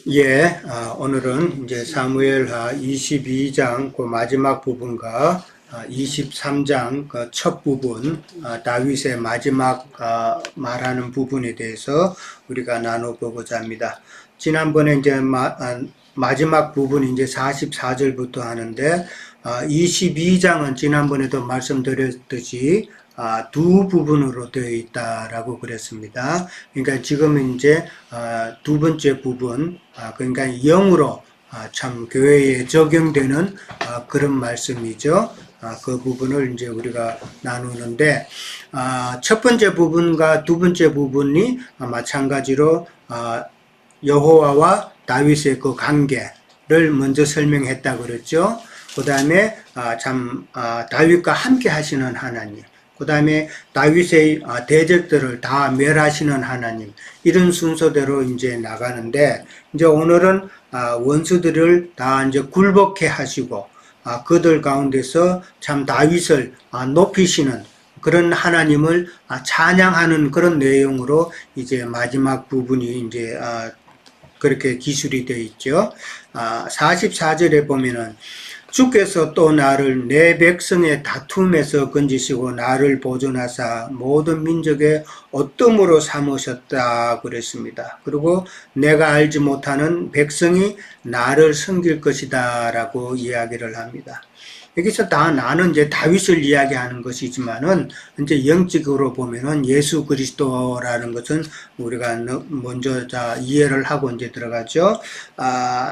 오늘은 이제 사무엘하 22장 그 마지막 부분과 23장 그 첫 부분, 다윗의 마지막 말하는 부분에 대해서 우리가 나눠보고자 합니다. 지난번에 이제 마지막 부분이 이제 44절부터 하는데, 22장은 지난번에도 말씀드렸듯이 두 부분으로 되어 있다라고 그랬습니다. 그러니까 지금은 이제 두 번째 부분, 그러니까 영으로 참 교회에 적용되는 그런 말씀이죠. 그 부분을 이제 우리가 나누는데, 첫 번째 부분과 두 번째 부분이 마찬가지로 여호와와 다윗의 그 관계를 먼저 설명했다 그랬죠. 그 다음에 다윗과 함께 하시는 하나님, 그 다음에 다윗의 대적들을 다 멸하시는 하나님, 이런 순서대로 이제 나가는데, 이제 오늘은 원수들을 다 이제 굴복해 하시고 그들 가운데서 참 다윗을 높이시는 그런 하나님을 찬양하는 그런 내용으로 이제 마지막 부분이 이제 그렇게 기술이 되어 있죠. 44절에 보면은 주께서 또 나를 내 백성의 다툼에서 건지시고 나를 보존하사 모든 민족의 어뜸으로 삼으셨다 그랬습니다. 그리고 내가 알지 못하는 백성이 나를 섬길 것이다 라고 이야기를 합니다. 여기서 다 나는 이제 다윗을 이야기하는 것이지만은 이제 영적으로 보면은 예수 그리스도라는 것은 우리가 먼저 이해를 하고 이제 들어가죠.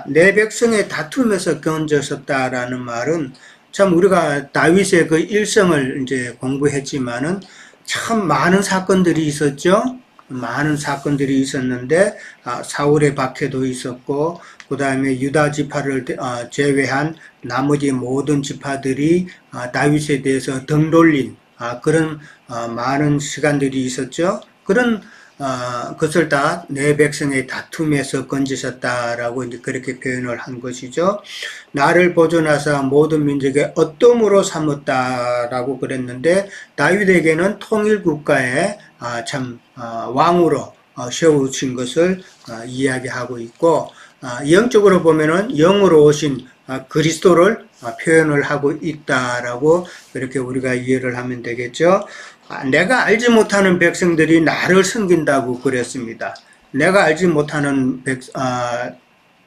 내 백성의 다툼에서 건졌었다라는 말은 참 우리가 다윗의 그 일생을 이제 공부했지만은 참 많은 사건들이 있었죠. 많은 사건들이 있었는데 사울의 박해도 있었고, 그 다음에 유다 지파를 제외한 나머지 모든 지파들이 다윗에 대해서 등 돌린 그런 많은 시간들이 있었죠. 그런 것을 다 내 백성의 다툼에서 건지셨다라고 이제 그렇게 표현을 한 것이죠. 나를 보존하사 모든 민족의 어뜸으로 삼았다라고 그랬는데, 다윗에게는 통일 국가의 왕으로 세우신 것을 이야기하고 있고, 영적으로 보면은 영으로 오신 그리스도를 표현을 하고 있다라고 그렇게 우리가 이해를 하면 되겠죠. 내가 알지 못하는 백성들이 나를 섬긴다고 그랬습니다. 내가 알지 못하는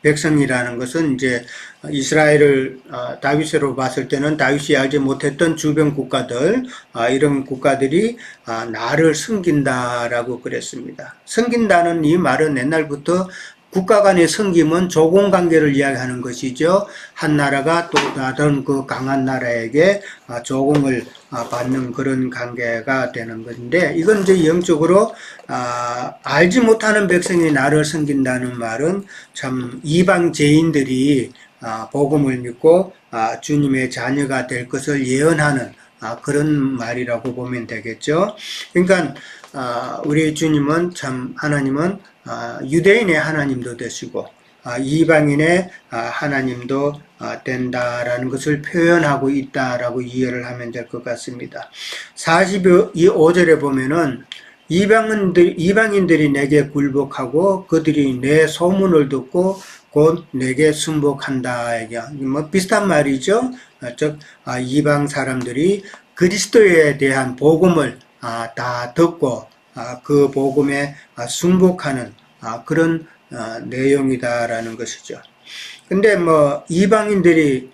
백성이라는 것은 이제 이스라엘을 다윗으로 봤을 때는 다윗이 알지 못했던 주변 국가들, 이런 국가들이 나를 섬긴다라고 그랬습니다. 섬긴다는 이 말은 옛날부터 국가 간의 섬김은 조공관계를 이야기하는 것이죠. 한 나라가 또 다른 그 강한 나라에게 조공을 받는 그런 관계가 되는 건데, 이건 이제 영적으로 알지 못하는 백성이 나를 섬긴다는 말은 참 이방 죄인들이 복음을 믿고 주님의 자녀가 될 것을 예언하는 그런 말이라고 보면 되겠죠. 그러니까 우리 주님은 참 하나님은 유대인의 하나님도 되시고 이방인의 하나님도 된다라는 것을 표현하고 있다라고 이해를 하면 될 것 같습니다. 45절에 보면은 이방인들이 내게 굴복하고 그들이 내 소문을 듣고 곧 내게 순복한다. 뭐 비슷한 말이죠. 즉 이방 사람들이 그리스도에 대한 복음을 다 듣고 그 복음에 순복하는 그런 내용이다라는 것이죠. 근데 뭐 이방인들이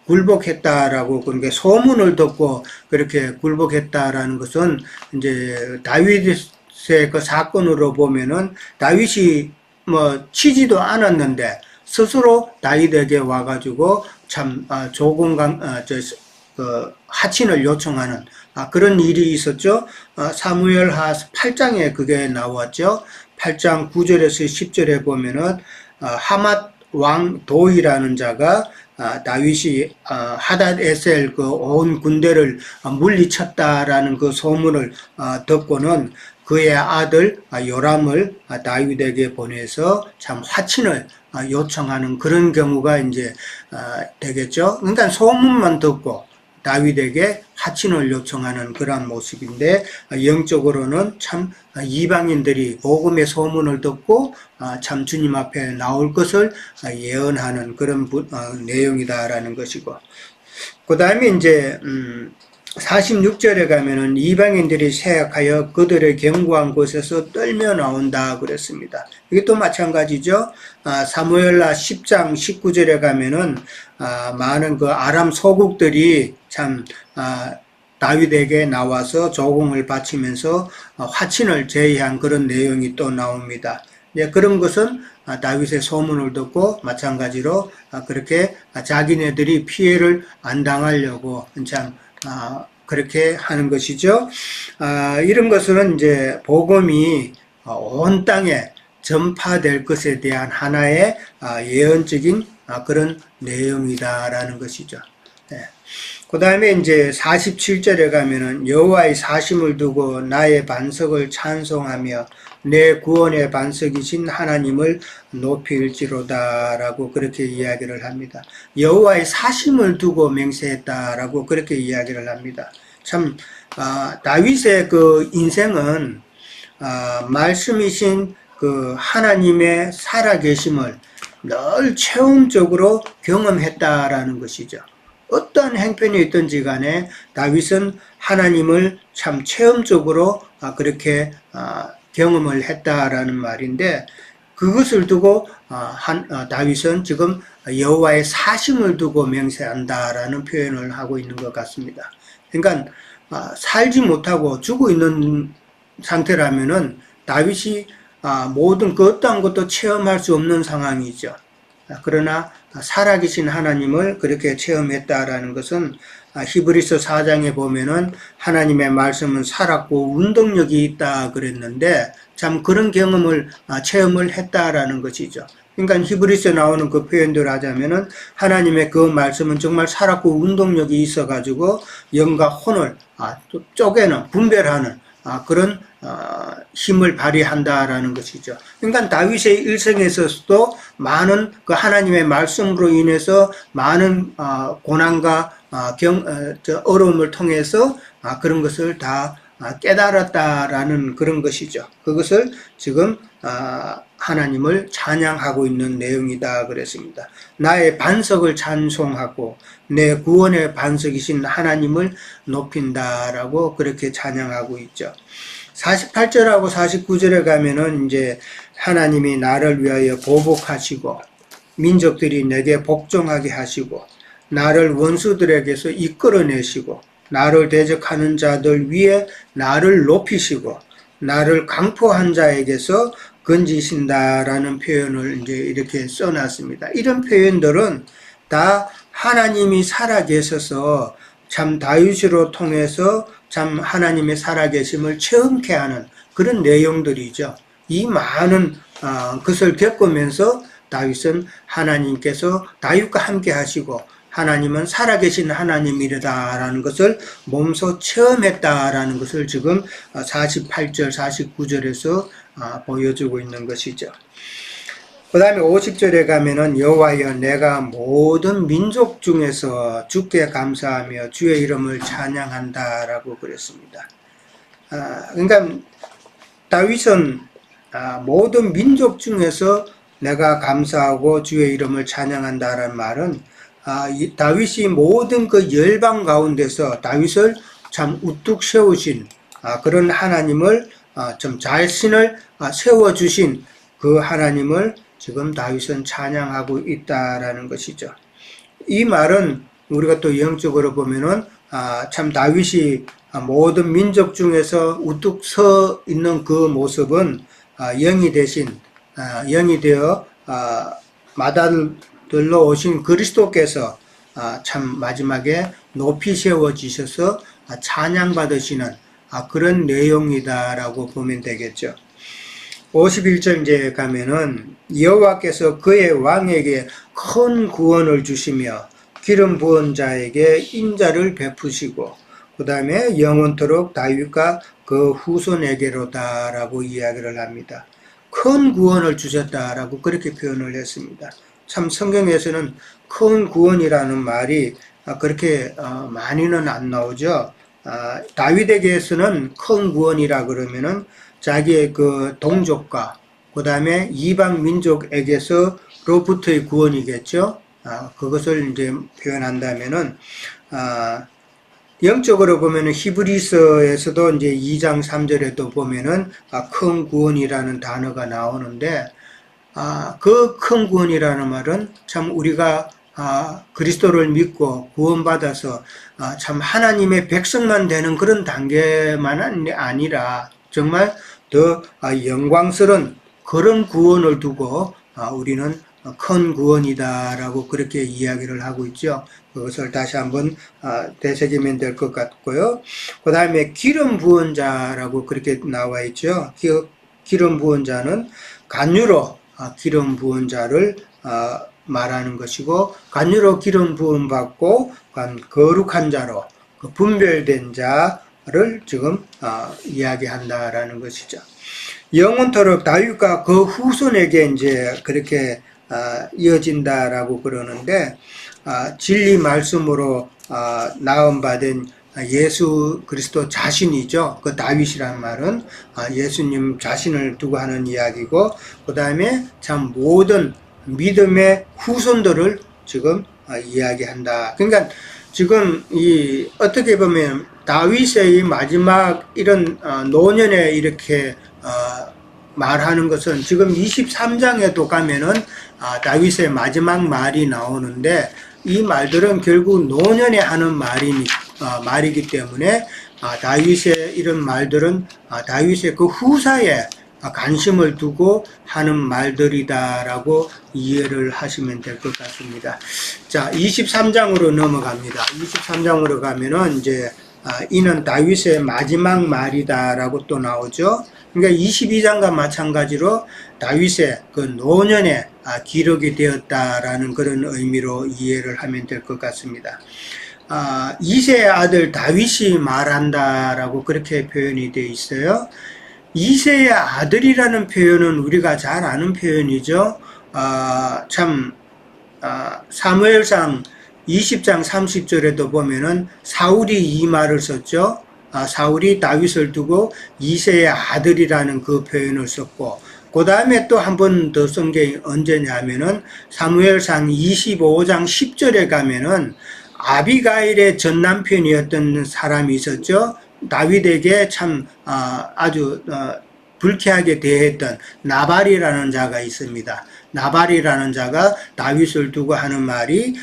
굴복했다라고, 그러니까 소문을 듣고 그렇게 굴복했다라는 것은 이제 다윗의 그 사건으로 보면은 다윗이 뭐 치지도 않았는데 스스로 다윗에게 와가지고 참 하친을 요청하는 그런 일이 있었죠. 사무엘하 8장에 그게 나왔죠. 8장 9절에서 10절에 보면은 하맛 왕 도이라는 자가 다윗이 하닷에셀 그 온 군대를 물리쳤다라는 그 소문을 듣고는 그의 아들 요람을 다윗에게 보내서 참 화친을 요청하는 그런 경우가 이제 되겠죠. 그러니까 소문만 듣고 다윗에게 하친을 요청하는 그러한 모습인데, 영적으로는 참 이방인들이 복음의 소문을 듣고 참 주님 앞에 나올 것을 예언하는 그런 내용이다라는 것이고, 그 다음에 이제 46절에 가면은 이방인들이 세약하여 그들의 견고한 곳에서 떨며 나온다 그랬습니다. 이게 또 마찬가지죠. 사무엘하 10장 19절에 가면은 많은 그 아람 소국들이 참 다윗에게 나와서 조공을 바치면서 화친을 제의한 그런 내용이 또 나옵니다. 네, 그런 것은 다윗의 소문을 듣고 마찬가지로 그렇게 자기네들이 피해를 안 당하려고 참 그렇게 하는 것이죠. 이런 것은 이제 복음이 온 땅에 전파될 것에 대한 하나의 예언적인 그런 내용이다라는 것이죠. 네. 그 다음에 이제 47절에 가면은 여호와의 사심을 두고 나의 반석을 찬송하며 내 구원의 반석이신 하나님을 높일지로다라고 그렇게 이야기를 합니다. 여호와의 사심을 두고 맹세했다라고 그렇게 이야기를 합니다. 참 다윗의 그 인생은 말씀이신 그 하나님의 살아계심을 늘 체험적으로 경험했다라는 것이죠. 어떠한 행편이 있든지 간에 다윗은 하나님을 참 체험적으로 그렇게 경험을 했다라는 말인데, 그것을 두고 다윗은 지금 여호와의 사심을 두고 맹세한다라는 표현을 하고 있는 것 같습니다. 그러니까 살지 못하고 죽어 있는 상태라면은 다윗이 모든 그 어떠한 것도 체험할 수 없는 상황이죠. 그러나 살아계신 하나님을 그렇게 체험했다라는 것은 히브리서 4장에 보면은 하나님의 말씀은 살았고 운동력이 있다 그랬는데, 참 그런 경험을 체험을 했다라는 것이죠. 그러니까 히브리서에 나오는 그 표현대로 하자면은 하나님의 그 말씀은 정말 살았고 운동력이 있어 가지고 영과 혼을 쪼개는, 분별하는 그런 힘을 발휘한다라는 것이죠. 그러니까 다윗의 일생에서도 많은 그 하나님의 말씀으로 인해서 많은 고난과 어려움을 통해서 그런 것을 다 깨달았다라는 그런 것이죠. 그것을 지금 하나님을 찬양하고 있는 내용이다 그랬습니다. 나의 반석을 찬송하고 내 구원의 반석이신 하나님을 높인다라고 그렇게 찬양하고 있죠. 48절하고 49절에 가면은 이제 하나님이 나를 위하여 보복하시고 민족들이 내게 복종하게 하시고 나를 원수들에게서 이끌어내시고 나를 대적하는 자들 위에 나를 높이시고 나를 강포한 자에게서 건지신다라는 표현을 이제 이렇게 써놨습니다. 이런 표현들은 다 하나님이 살아계셔서 참 다윗으로 통해서 참 하나님의 살아계심을 체험케 하는 그런 내용들이죠. 이 많은 것을 겪으면서 다윗은 하나님께서 다윗과 함께 하시고 하나님은 살아계신 하나님이라는 것을 몸소 체험했다라는 것을 지금 48절, 49절에서 보여주고 있는 것이죠. 그 다음에 50절에 가면은 여호와여 내가 모든 민족 중에서 주께 감사하며 주의 이름을 찬양한다라고 그랬습니다. 그러니까 다윗은 모든 민족 중에서 내가 감사하고 주의 이름을 찬양한다라는 말은 다윗이 모든 그 열방 가운데서 다윗을 참 우뚝 세우신 그런 하나님을 좀 자신을 세워주신 그 하나님을 지금 다윗은 찬양하고 있다라는 것이죠. 이 말은 우리가 또 영적으로 보면은 참 다윗이 모든 민족 중에서 우뚝 서 있는 그 모습은 영이 되신 영이 되어 마다들로 오신 그리스도께서 참 마지막에 높이 세워지셔서 찬양받으시는 그런 내용이다라고 보면 되겠죠. 51절 이제 가면은 여호와께서 그의 왕에게 큰 구원을 주시며 기름 부은 자에게 인자를 베푸시고 그 다음에 영원토록 다윗과 그 후손에게로다라고 이야기를 합니다. 큰 구원을 주셨다라고 그렇게 표현을 했습니다. 참 성경에서는 큰 구원이라는 말이 그렇게 많이는 안 나오죠. 다윗에게서는 큰 구원이라 그러면은 자기의 그 동족과 그 다음에 이방 민족에게서로부터의 구원이겠죠. 그것을 이제 표현한다면은 영적으로 보면은 히브리서에서도 이제 2장 3절에도 보면은 큰 구원이라는 단어가 나오는데 그 큰 구원이라는 말은 참 우리가 그리스도를 믿고 구원받아서 참 하나님의 백성만 되는 그런 단계만 아니라 정말 더 영광스러운 그런 구원을 두고 우리는 큰 구원이다라고 그렇게 이야기를 하고 있죠. 그것을 다시 한번 되새기면 될 것 같고요. 그 다음에 기름 부은 자라고 그렇게 나와 있죠. 기름 부은 자는 간유로 기름 부은 자를 말하는 것이고, 간유로 기름 부음 받고 거룩한 자로 분별된 자를 지금 이야기한다라는 것이죠. 영원토록 다윗과 그 후손에게 이제 그렇게 이어진다라고 그러는데, 진리 말씀으로 나음 받은 예수 그리스도 자신이죠. 그 다윗이란 말은 예수님 자신을 두고 하는 이야기고, 그 다음에 참 모든 믿음의 후손들을 지금 이야기한다. 그러니까 지금 어떻게 보면 다윗의 마지막 이런 노년에 이렇게 말하는 것은 지금 23장에도 가면은 다윗의 마지막 말이 나오는데, 이 말들은 결국 노년에 하는 말이기 때문에 다윗의 이런 말들은 다윗의 그 후사에 관심을 두고 하는 말들이다라고 이해를 하시면 될 것 같습니다. 자, 23장으로 넘어갑니다. 23장으로 가면은 이제 이는 다윗의 마지막 말이다라고 또 나오죠. 그러니까 22장과 마찬가지로 다윗의 그 노년에 기록이 되었다라는 그런 의미로 이해를 하면 될 것 같습니다. 이새의 아들 다윗이 말한다라고 그렇게 표현이 되어 있어요. 이새의 아들이라는 표현은 우리가 잘 아는 표현이죠. 사무엘상 20장 30절에도 보면은 사울이 이 말을 썼죠. 사울이 다윗을 두고 이새의 아들이라는 그 표현을 썼고, 그 다음에 또 한 번 더 쓴 게 언제냐면은 사무엘상 25장 10절에 가면은 아비가일의 전 남편이었던 사람이 있었죠. 다윗에게 참 아주 불쾌하게 대했던 나발이라는 자가 있습니다. 나발이라는 자가 다윗을 두고 하는 말이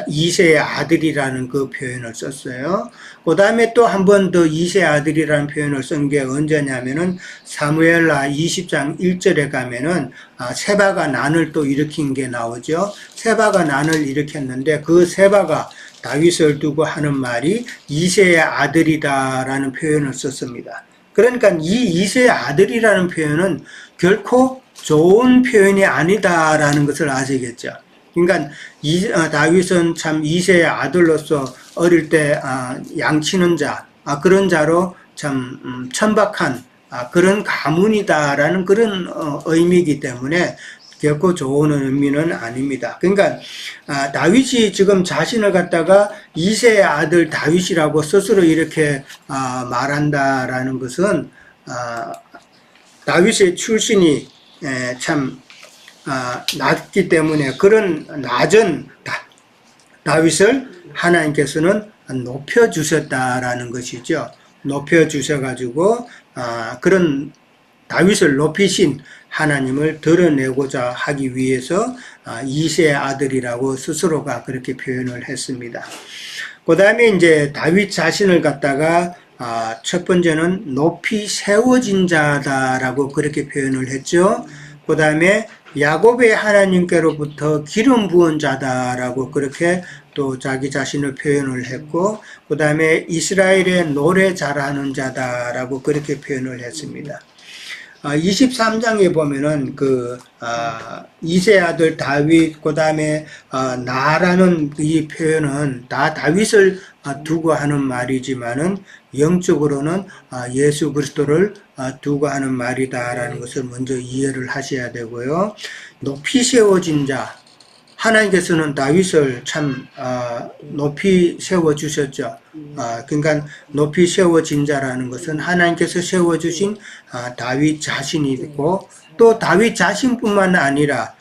이새의 아들이라는 그 표현을 썼어요. 그 다음에 또 한 번 더 이새의 아들이라는 표현을 쓴 게 언제냐면은 사무엘하 20장 1절에 가면은 세바가 난을 또 일으킨 게 나오죠. 세바가 난을 일으켰는데 그 세바가 다윗을 두고 하는 말이 이새의 아들이다라는 표현을 썼습니다. 그러니까 이 이새의 아들이라는 표현은 결코 좋은 표현이 아니다라는 것을 아시겠죠. 그러니까 다윗은 참 이새의 아들로서 어릴 때 양치는 자, 그런 자로 참 천박한 그런 가문이다라는 그런 의미이기 때문에 결코 좋은 의미는 아닙니다. 그러니까 다윗이 지금 자신을 갖다가 이새의 아들 다윗이라고 스스로 이렇게 말한다라는 것은 다윗의 출신이 참 낮기 때문에 그런 낮은 다윗을 하나님께서는 높여주셨다라는 것이죠. 높여주셔가지고 그런 다윗을 높이신 하나님을 드러내고자 하기 위해서 이새의 아들이라고 스스로가 그렇게 표현을 했습니다. 그 다음에 이제 다윗 자신을 갖다가 첫 번째는 높이 세워진 자다라고 그렇게 표현을 했죠. 그 다음에 야곱의 하나님께로부터 기름 부은 자다라고 그렇게 또 자기 자신을 표현을 했고, 그 다음에 이스라엘의 노래 잘하는 자다라고 그렇게 표현을 했습니다. 23장에 보면은 이새의 아들 다윗, 그 다음에 나라는 이 표현은 다 다윗을 두고 하는 말이지만은 영적으로는 예수 그리스도를 두고 하는 말이다라는 것을 먼저 이해를 하셔야 되고요. 높이 세워진 자, 하나님께서는 다윗을 참 높이 세워 주셨죠. 그러니까 높이 세워진 자라는 것은 하나님께서 세워 주신 다윗 자신이고, 또 다윗 자신뿐만 아니라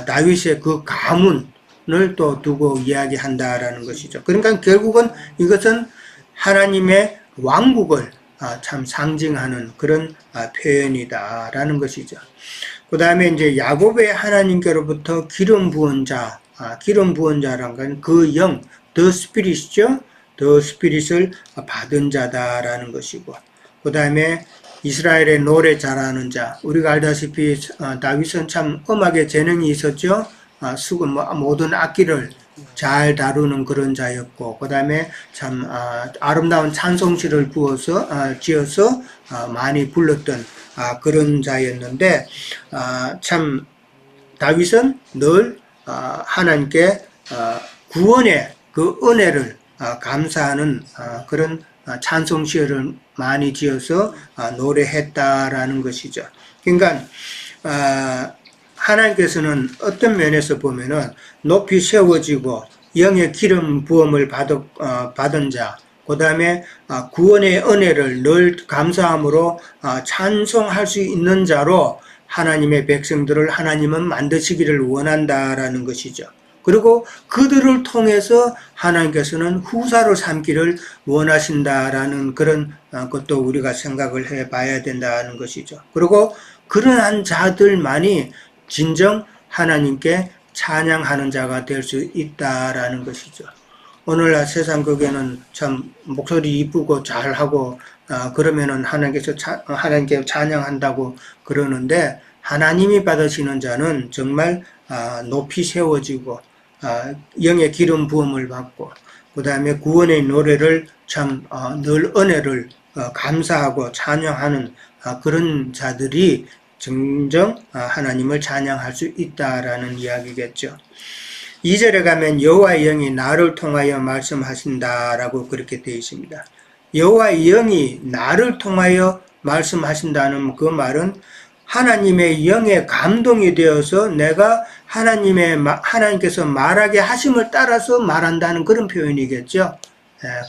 다윗의 그 가문을 또 두고 이야기한다라는 것이죠. 그러니까 결국은 이것은 하나님의 왕국을 참 상징하는 그런 표현이다라는 것이죠. 그 다음에 이제 야곱의 하나님께로부터 기름 부은 자, 기름 부은 자란 건 그 영, the spirit이죠. the spirit을 받은 자다라는 것이고, 그 다음에 이스라엘의 노래 잘하는 자, 우리가 알다시피 다윗은 참 음악에 재능이 있었죠. 모든 악기를 잘 다루는 그런 자였고, 그 다음에 참 아름다운 찬송시를 지어서 많이 불렀던 그런 자였는데, 참 다윗은 늘 하나님께 구원의 그 은혜를 감사하는 그런 찬송시를 많이 지어서 노래했다라는 것이죠. 그러니까 하나님께서는 어떤 면에서 보면은 높이 세워지고 영의 기름 부음을 받은 자, 그 다음에 구원의 은혜를 늘 감사함으로 찬송할 수 있는 자로 하나님의 백성들을 하나님은 만드시기를 원한다라는 것이죠. 그리고 그들을 통해서 하나님께서는 후사로 삼기를 원하신다라는 그런 것도 우리가 생각을 해봐야 된다는 것이죠. 그리고 그러한 자들만이 진정 하나님께 찬양하는 자가 될 수 있다라는 것이죠. 오늘날 세상 극에는 참 목소리 이쁘고 잘하고 그러면은 하나님께 찬양한다고 그러는데, 하나님이 받으시는 자는 정말 높이 세워지고 영의 기름 부음을 받고, 그 다음에 구원의 노래를 참 늘 은혜를 감사하고 찬양하는 그런 자들이 정정 하나님을 찬양할 수 있다라는 이야기겠죠. 2절에 가면 여호와의 영이 나를 통하여 말씀하신다라고 그렇게 되어 있습니다. 여호와의 영이 나를 통하여 말씀하신다는 그 말은 하나님의 영에 감동이 되어서 내가 하나님께서 말하게 하심을 따라서 말한다는 그런 표현이겠죠.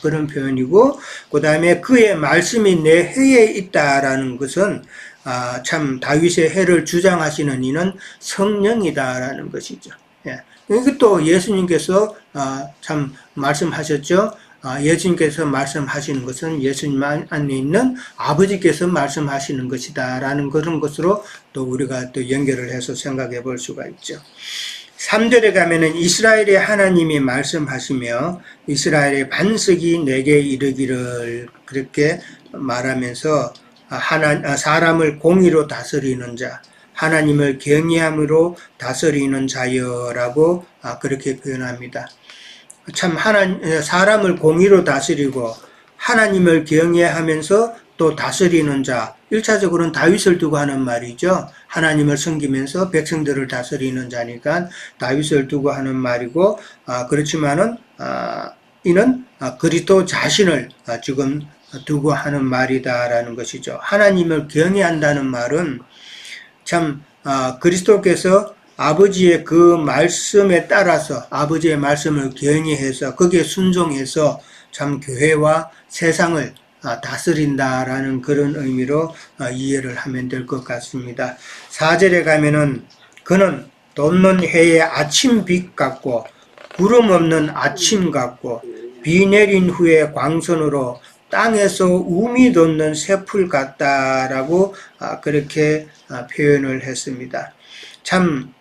그런 표현이고, 그 다음에 그의 말씀이 내 혀에 있다라는 것은 참 다윗의 해를 주장하시는 이는 성령이다라는 것이죠. 이것도 예수님께서 참 말씀하셨죠. 예수님께서 말씀하시는 것은 예수님 안에 있는 아버지께서 말씀하시는 것이다 라는 그런 것으로 또 우리가 또 연결을 해서 생각해 볼 수가 있죠. 3절에 가면은 이스라엘의 하나님이 말씀하시며 이스라엘의 반석이 내게 이르기를 그렇게 말하면서 사람을 공의로 다스리는 자, 하나님을 경외함으로 다스리는 자여라고 그렇게 표현합니다. 참 사람을 공의로 다스리고 하나님을 경외하면서 또 다스리는 자, 1차적으로는 다윗을 두고 하는 말이죠. 하나님을 섬기면서 백성들을 다스리는 자니까 다윗을 두고 하는 말이고, 그렇지만은 이는 그리스도 자신을 지금 두고 하는 말이다라는 것이죠. 하나님을 경외한다는 말은 참 그리스도께서 아버지의 그 말씀에 따라서 아버지의 말씀을 경외해서 거기에 순종해서 참 교회와 세상을 다스린다라는 그런 의미로 이해를 하면 될 것 같습니다. 4절에 가면은 그는 돋는 해의 아침빛 같고 구름 없는 아침 같고 비 내린 후에 광선으로 땅에서 우미 돋는 새풀 같다라고 그렇게 표현을 했습니다. 참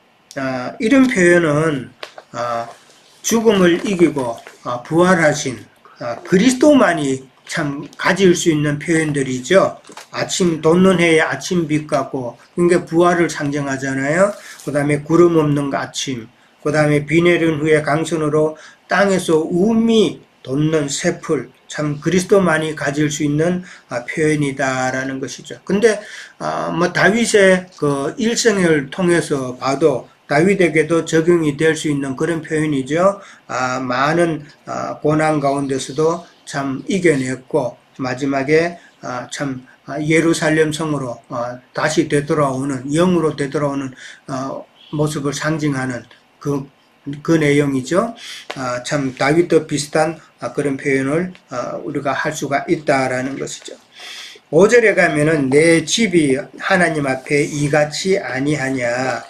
이런 표현은 죽음을 이기고 부활하신 그리스도만이 참 가질 수 있는 표현들이죠. 아침 돋는 해의 아침빛 같고, 그러니까 부활을 상징하잖아요. 그 다음에 구름 없는 아침, 그 다음에 비 내린 후에 강선으로 땅에서 우미 돋는 새풀, 참 그리스도만이 가질 수 있는 표현이다라는 것이죠. 근데 다윗의 그 일생을 통해서 봐도 다윗에게도 적용이 될 수 있는 그런 표현이죠. 많은 고난 가운데서도 참 이겨냈고 마지막에 참 예루살렘 성으로 다시 되돌아오는, 영으로 되돌아오는 모습을 상징하는 그 그 내용이죠. 참 다윗도 비슷한 그런 표현을 우리가 할 수가 있다라는 것이죠. 5절에 가면은 내 집이 하나님 앞에 이같이 아니하냐.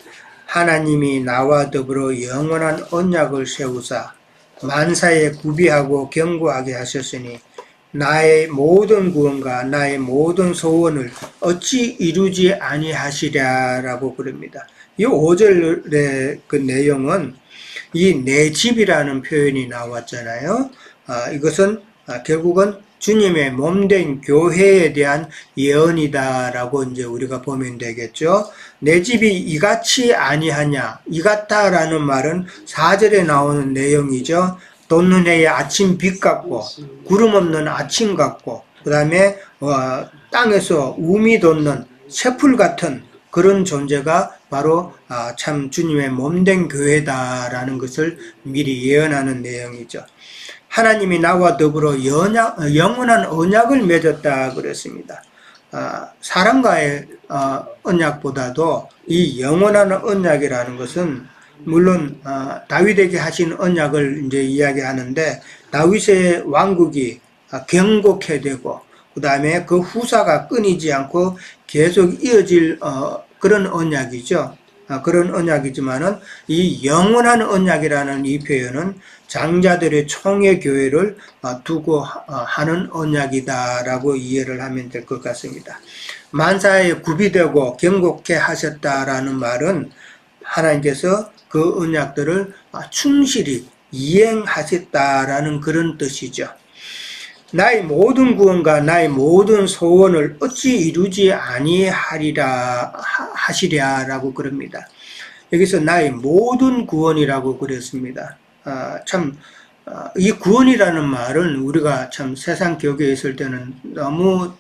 하나님이 나와 더불어 영원한 언약을 세우사 만사에 구비하고 견고하게 하셨으니 나의 모든 구원과 나의 모든 소원을 어찌 이루지 아니하시랴라고 그럽니다. 이 5절의 그 내용은 이 내 집이라는 표현이 나왔잖아요. 이것은 결국은 주님의 몸된 교회에 대한 예언이다라고 이제 우리가 보면 되겠죠. 내 집이 이같이 아니하냐. 이같다라는 말은 4절에 나오는 내용이죠. 돋는 해의 아침 빛 같고 구름 없는 아침 같고 그 다음에 땅에서 우미 돋는 새풀 같은 그런 존재가 바로 참 주님의 몸된 교회다라는 것을 미리 예언하는 내용이죠. 하나님이 나와 더불어 영원한 언약을 맺었다 그랬습니다. 사람과의 언약보다도 이 영원한 언약이라는 것은 물론 다윗에게 하신 언약을 이제 이야기하는데 다윗의 왕국이 견고케 되고 그 다음에 그 후사가 끊이지 않고 계속 이어질 그런 언약이죠. 그런 언약이지만은 이 영원한 언약이라는 이 표현은 장자들의 총회 교회를 두고 하는 언약이다라고 이해를 하면 될 것 같습니다. 만사에 구비되고 견고케 하셨다라는 말은 하나님께서 그 언약들을 충실히 이행하셨다라는 그런 뜻이죠. 나의 모든 구원과 나의 모든 소원을 어찌 이루지 하시랴라고 그럽니다. 여기서 나의 모든 구원이라고 그랬습니다. 이 구원이라는 말은 우리가 참 세상 교계에 있을 때는 너무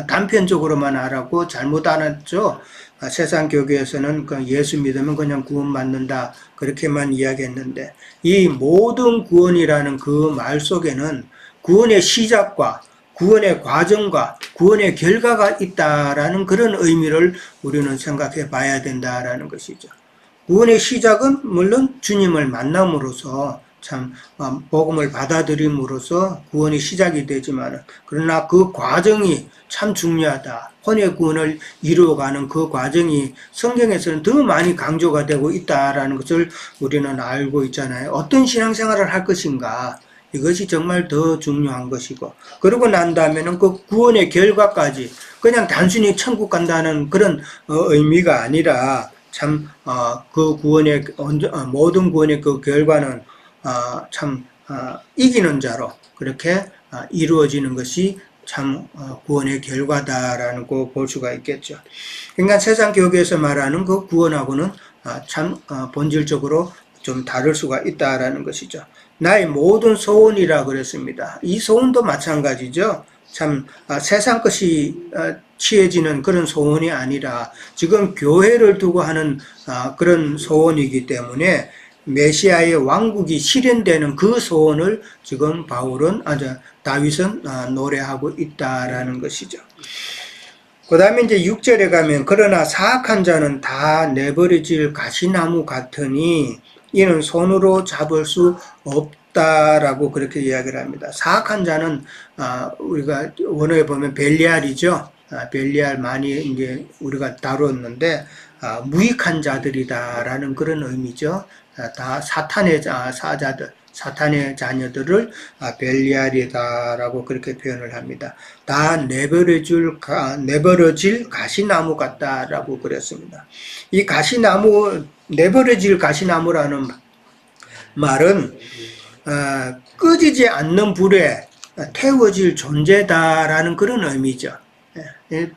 단편적으로만 알았고 잘못 알았죠. 세상 교계에서는 예수 믿으면 그냥 구원받는다 그렇게만 이야기했는데 이 모든 구원이라는 그 말 속에는 구원의 시작과 구원의 과정과 구원의 결과가 있다라는 그런 의미를 우리는 생각해 봐야 된다라는 것이죠. 구원의 시작은 물론 주님을 만남으로써 참 복음을 받아들임으로써 구원이 시작이 되지만 그러나 그 과정이 참 중요하다. 혼의 구원을 이루어가는 그 과정이 성경에서는 더 많이 강조가 되고 있다라는 것을 우리는 알고 있잖아요. 어떤 신앙생활을 할 것인가. 이것이 정말 더 중요한 것이고 그러고 난 다음에는 그 구원의 결과까지 그냥 단순히 천국 간다는 그런 의미가 아니라 참 그 구원의 모든 구원의 그 결과는 참 이기는 자로 그렇게 이루어지는 것이 참 구원의 결과다라는 거 볼 수가 있겠죠. 그러니까 세상 교계에서 말하는 그 구원하고는 참 본질적으로 좀 다를 수가 있다라는 것이죠. 나의 모든 소원이라 그랬습니다. 이 소원도 마찬가지죠. 참 세상 것이 취해지는 그런 소원이 아니라 지금 교회를 두고 하는 그런 소원이기 때문에 메시아의 왕국이 실현되는 그 소원을 지금 다윗은 노래하고 있다라는 것이죠. 그 다음에 이제 6절에 가면 그러나 사악한 자는 다 내버려질 가시나무 같으니 이는 손으로 잡을 수 없다라고 그렇게 이야기를 합니다. 사악한 자는 우리가 원어에 보면 벨리알이죠. 벨리알 많이 이제 우리가 다루었는데 무익한 자들이다라는 그런 의미죠. 다 사탄의 사자들, 사탄의 자녀들을 벨리알이다라고 그렇게 표현을 합니다. 다 내버려질 가시나무 같다라고 그랬습니다. 이 내버려질 가시나무라는 말은 꺼지지 않는 불에 태워질 존재다라는 그런 의미죠.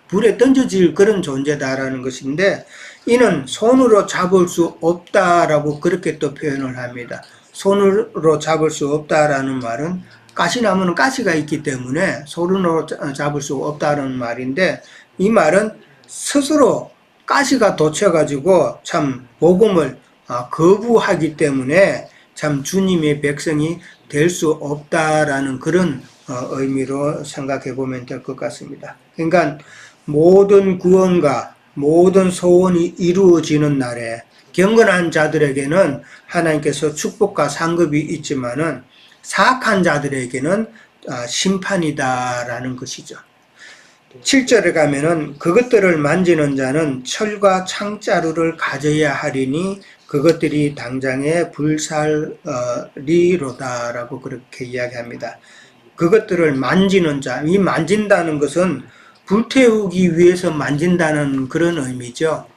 불에 던져질 그런 존재다라는 것인데 이는 손으로 잡을 수 없다라고 그렇게 또 표현을 합니다. 손으로 잡을 수 없다라는 말은 가시나무는 가시가 있기 때문에 손으로 잡을 수 없다는 말인데 이 말은 스스로 가시가 돋쳐가지고 참 복음을 거부하기 때문에 참 주님의 백성이 될 수 없다라는 그런 의미로 생각해 보면 될 것 같습니다. 그러니까 모든 구원과 모든 소원이 이루어지는 날에 경건한 자들에게는 하나님께서 축복과 상급이 있지만은 사악한 자들에게는 심판이다라는 것이죠. 7절에 가면은 그것들을 만지는 자는 철과 창자루를 가져야 하리니 그것들이 당장에 불살리로다라고 그렇게 이야기합니다. 그것들을 만지는 자, 이 만진다는 것은 불태우기 위해서 만진다는 그런 의미죠.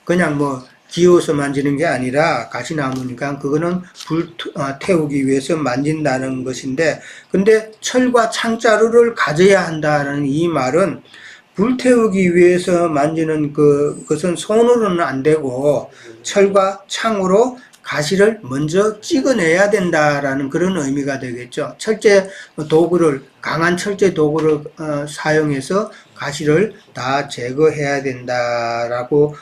그냥 뭐 기어서 만지는 게 아니라 가시나무니까 그거는 불태우기 위해서 만진다는 것인데, 근데 철과 창자루를 가져야 한다는 이 말은 불태우기 위해서 만지는 그것은 손으로는 안 되고 철과 창으로 가시를 먼저 찍어내야 된다라는 그런 의미가 되겠죠. 강한 철제 도구를 사용해서 가시를 다 제거해야 된다라고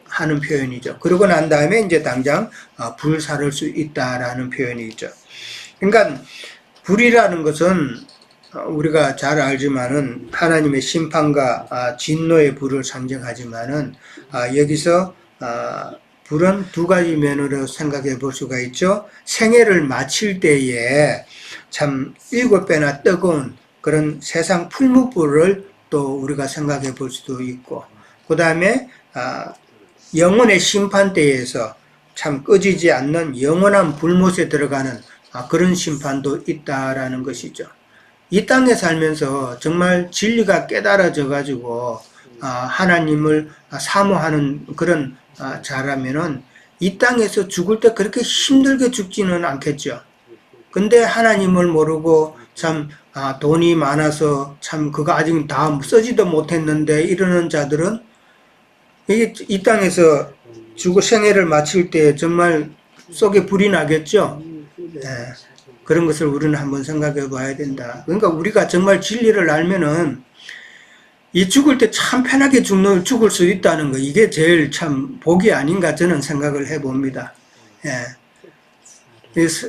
하는 표현이죠. 그러고 난 다음에 이제 당장 불사를 수 있다라는 표현이죠. 그러니까 불이라는 것은 우리가 잘 알지만은 하나님의 심판과 진노의 불을 상징하지만은 여기서 불은 두 가지 면으로 생각해 볼 수가 있죠. 생애를 마칠 때에 참 7배나 뜨거운 그런 세상 풀무불을 또 우리가 생각해 볼 수도 있고, 그 다음에 영혼의 심판 때에서 참 꺼지지 않는 영원한 불못에 들어가는 그런 심판도 있다라는 것이죠. 이 땅에 살면서 정말 진리가 깨달아져 가지고 하나님을 사모하는 그런 자라면은 이 땅에서 죽을 때 그렇게 힘들게 죽지는 않겠죠. 근데 하나님을 모르고 참 돈이 많아서 참 그거 아직 다 쓰지도 못했는데 이러는 자들은 이 땅에서 죽고 생애를 마칠 때 정말 속에 불이 나겠죠. 예, 그런 것을 우리는 한번 생각해 봐야 된다. 그러니까 우리가 정말 진리를 알면은 이 죽을 때 참 편하게 죽을 수 있다는 거, 이게 제일 참 복이 아닌가 저는 생각을 해 봅니다. 예.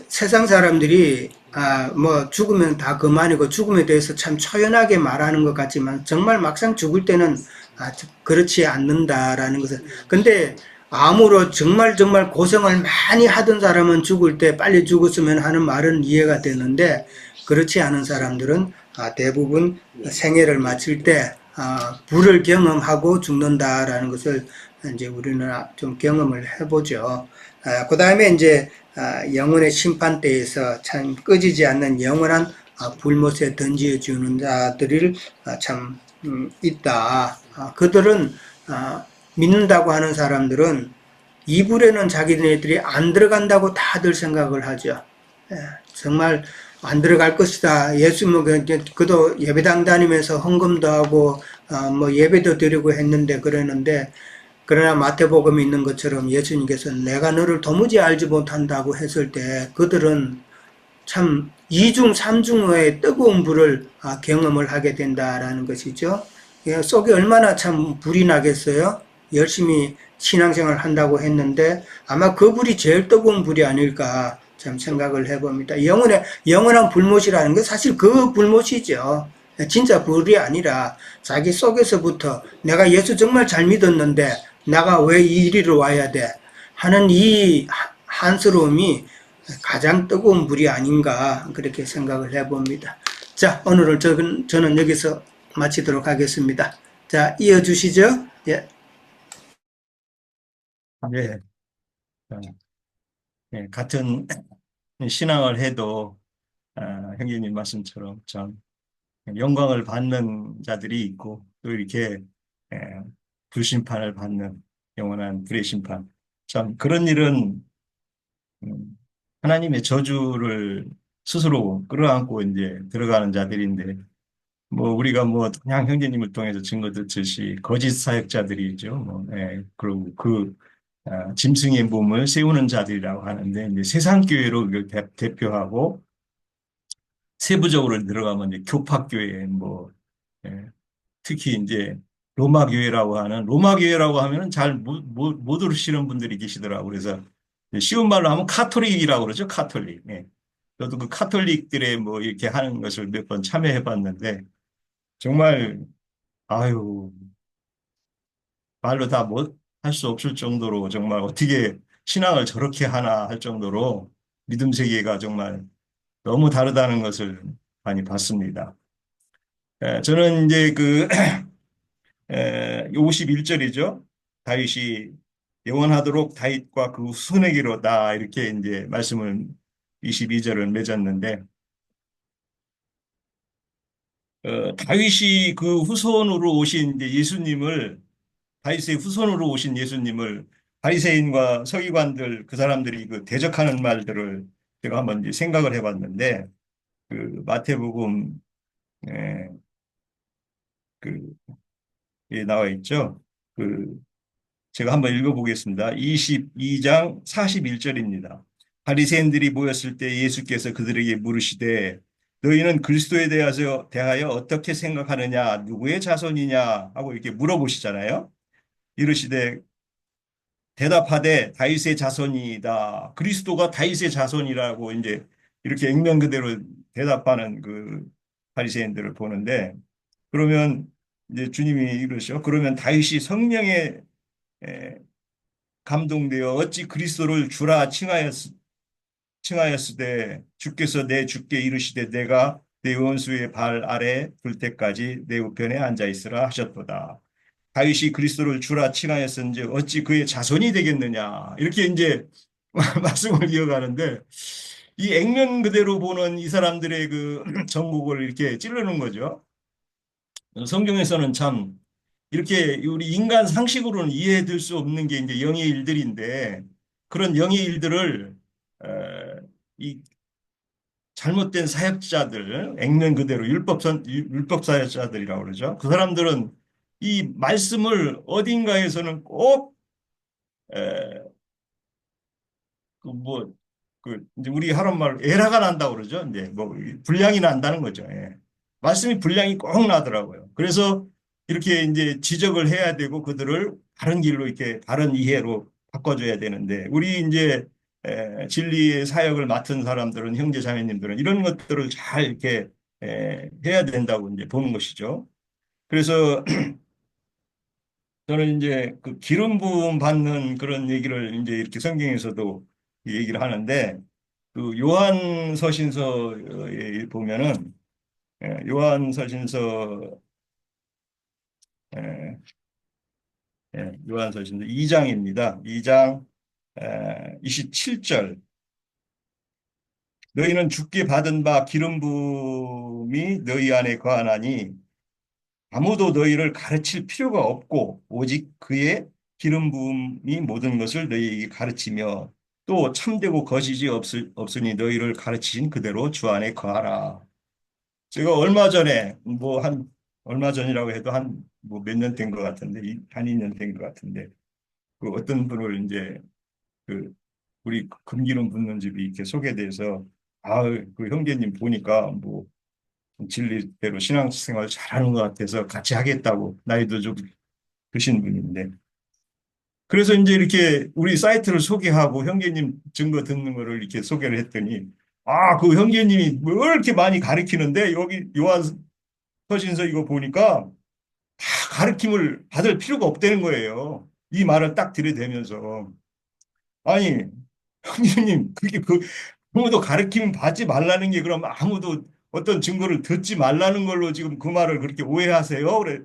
세상 사람들이 뭐 죽으면 다 그만이고 죽음에 대해서 참 초연하게 말하는 것 같지만 정말 막상 죽을 때는 그렇지 않는다라는 것을. 근데 암으로 정말 고생을 많이 하던 사람은 죽을 때 빨리 죽었으면 하는 말은 이해가 되는데, 그렇지 않은 사람들은 대부분 생애를 마칠 때 불을 경험하고 죽는다라는 것을 이제 우리는 좀 경험을 해보죠. 그 다음에 이제 영혼의 심판 때에서 참 꺼지지 않는 영원한 불못에 던져주는 자들이 참 있다. 그들은 믿는다고 하는 사람들은 이불에는 자기네들이 안 들어간다고 다들 생각을 하죠. 정말 안 들어갈 것이다. 예수 그도 예배당 다니면서 헌금도 하고 뭐 예배도 드리고 했는데 그러는데, 그러나 마태복음에 있는 것처럼 예수님께서 내가 너를 도무지 알지 못한다고 했을 때 그들은 참 이중 삼중의 뜨거운 불을 경험을 하게 된다라는 것이죠. 속에 얼마나 참 불이 나겠어요. 열심히 신앙생활 한다고 했는데 아마 그 불이 제일 뜨거운 불이 아닐까 참 생각을 해봅니다. 영원한 불못이라는 게 사실 그 불못이죠. 진짜 불이 아니라 자기 속에서부터 내가 예수 정말 잘 믿었는데 내가 왜 이리로 와야 돼 하는 이 한스러움이 가장 뜨거운 불이 아닌가 그렇게 생각을 해봅니다. 자, 오늘은 저는 여기서 마치도록 하겠습니다. 자, 이어주시죠. 예. 예. 예, 같은 신앙을 해도 형제님 말씀처럼 참 영광을 받는 자들이 있고 또 이렇게 예, 불심판을 받는 영원한 불의 심판, 참 그런 일은 하나님의 저주를 스스로 끌어안고 이제 들어가는 자들인데, 뭐 우리가 뭐 그냥 형제님을 통해서 증거 듣듯이 거짓 사역자들이죠. 뭐 그리고 짐승의 몸을 세우는 자들이라고 하는데, 이제 세상 교회로 그걸 대표하고 세부적으로 들어가면 이제 교파교회 뭐 특히 이제 로마 교회라고 하면은 잘 못 들으시는 분들이 계시더라고요. 그래서 쉬운 말로 하면 카톨릭이라고 그러죠. 카톨릭. 예. 저도 그 카톨릭들의 뭐 이렇게 하는 것을 몇 번 참여해 봤는데 정말 아유 말로 다 할 수 없을 정도로 정말 어떻게 신앙을 저렇게 하나 할 정도로 믿음 세계가 정말 너무 다르다는 것을 많이 봤습니다. 저는 이제 그 51절이죠. 다윗이 영원하도록 다윗과 그 후손에게로다 이렇게 이제 말씀을 22절을 맺었는데 다윗이 그 후손으로 오신 이제 예수님을 다윗의 후손으로 오신 예수님을 바리새인과 서기관들 그 사람들이 그 대적하는 말들을 제가 한번 이제 생각을 해봤는데 그 마태복음 에, 그 나와 있죠. 그 제가 한번 읽어보겠습니다. 22장 41절입니다. 바리새인들이 모였을 때 예수께서 그들에게 물으시되 너희는 그리스도에 대하여 어떻게 생각하느냐 누구의 자손이냐 하고 이렇게 물어보시잖아요. 이르시되 대답하되 다윗의 자손이다. 그리스도가 다윗의 자손이라고 이제 이렇게 액면 그대로 대답하는 그 바리새인들을 보는데 그러면 이제 주님이 이러시죠. 그러면 다윗이 성령에 감동되어 어찌 그리스도를 주라 칭하였으되 주께서 내 주께 이르시되 내가 내 원수의 발 아래 둘 때까지 내 우편에 앉아 있으라 하셨도다. 다윗이 그리스도를 주라 칭하였은즉 어찌 그의 자손이 되겠느냐 이렇게 이제 말씀을 이어가는데 이 액면 그대로 보는 이 사람들의 그 정곡을 이렇게 찌르는 거죠. 성경에서는 참 이렇게 우리 인간 상식으로는 이해될 수 없는 게 이제 영의 일들인데 그런 영의 일들을 어, 이 잘못된 사역자들, 액면 그대로 율법 사역자들이라고 그러죠. 그 사람들은 이 말씀을 어딘가에서는 꼭 그 뭐, 그, 이제 우리 하는 말로 에라가 난다고 그러죠. 이제 뭐, 분량이 난다는 거죠. 예. 말씀이 분량이 꼭 나더라고요. 그래서 이렇게 이제 지적을 해야 되고 그들을 다른 길로 이렇게 다른 이해로 바꿔줘야 되는데 우리 이제 진리의 사역을 맡은 사람들은 형제 자매님들은 이런 것들을 잘 이렇게 해야 된다고 이제 보는 것이죠. 그래서 저는 이제 그 기름 부음 받는 그런 얘기를 이제 이렇게 성경에서도 얘기를 하는데 그 요한서신서에 보면은 요한서신서 요한서신서 2장입니다. 2장 27절 너희는 주께 받은 바 기름 부음이 너희 안에 거하나니 아무도 너희를 가르칠 필요가 없고 오직 그의 기름 부음이 모든 것을 너희에게 가르치며 또 참되고 거짓이 없으니 너희를 가르치신 그대로 주 안에 거하라. 제가 얼마 전에 뭐 한 얼마 전이라고 해도 한 뭐 몇 년 된 것 같은데 한 2년 된 것 같은데 그 어떤 분을 이제 그 우리 금기름 붓는 집이 이렇게 소개돼서 그 형제님 보니까 뭐 진리대로 신앙생활 잘하는 것 같아서 같이 하겠다고 나이도 좀 드신 분인데 그래서 이제 이렇게 우리 사이트를 소개하고 형제님 증거 듣는 거를 이렇게 소개를 했더니 그 형제님이 뭘 이렇게 많이 가르치는데 여기 요한 서신서 이거 보니까 다 가르침을 받을 필요가 없다는 거예요. 이 말을 딱 들이대면서 아니 형제님 그게 아무도 가르침 받지 말라는 게 그럼 아무도 어떤 증거를 듣지 말라는 걸로 지금 그 말을 그렇게 오해하세요? 그래.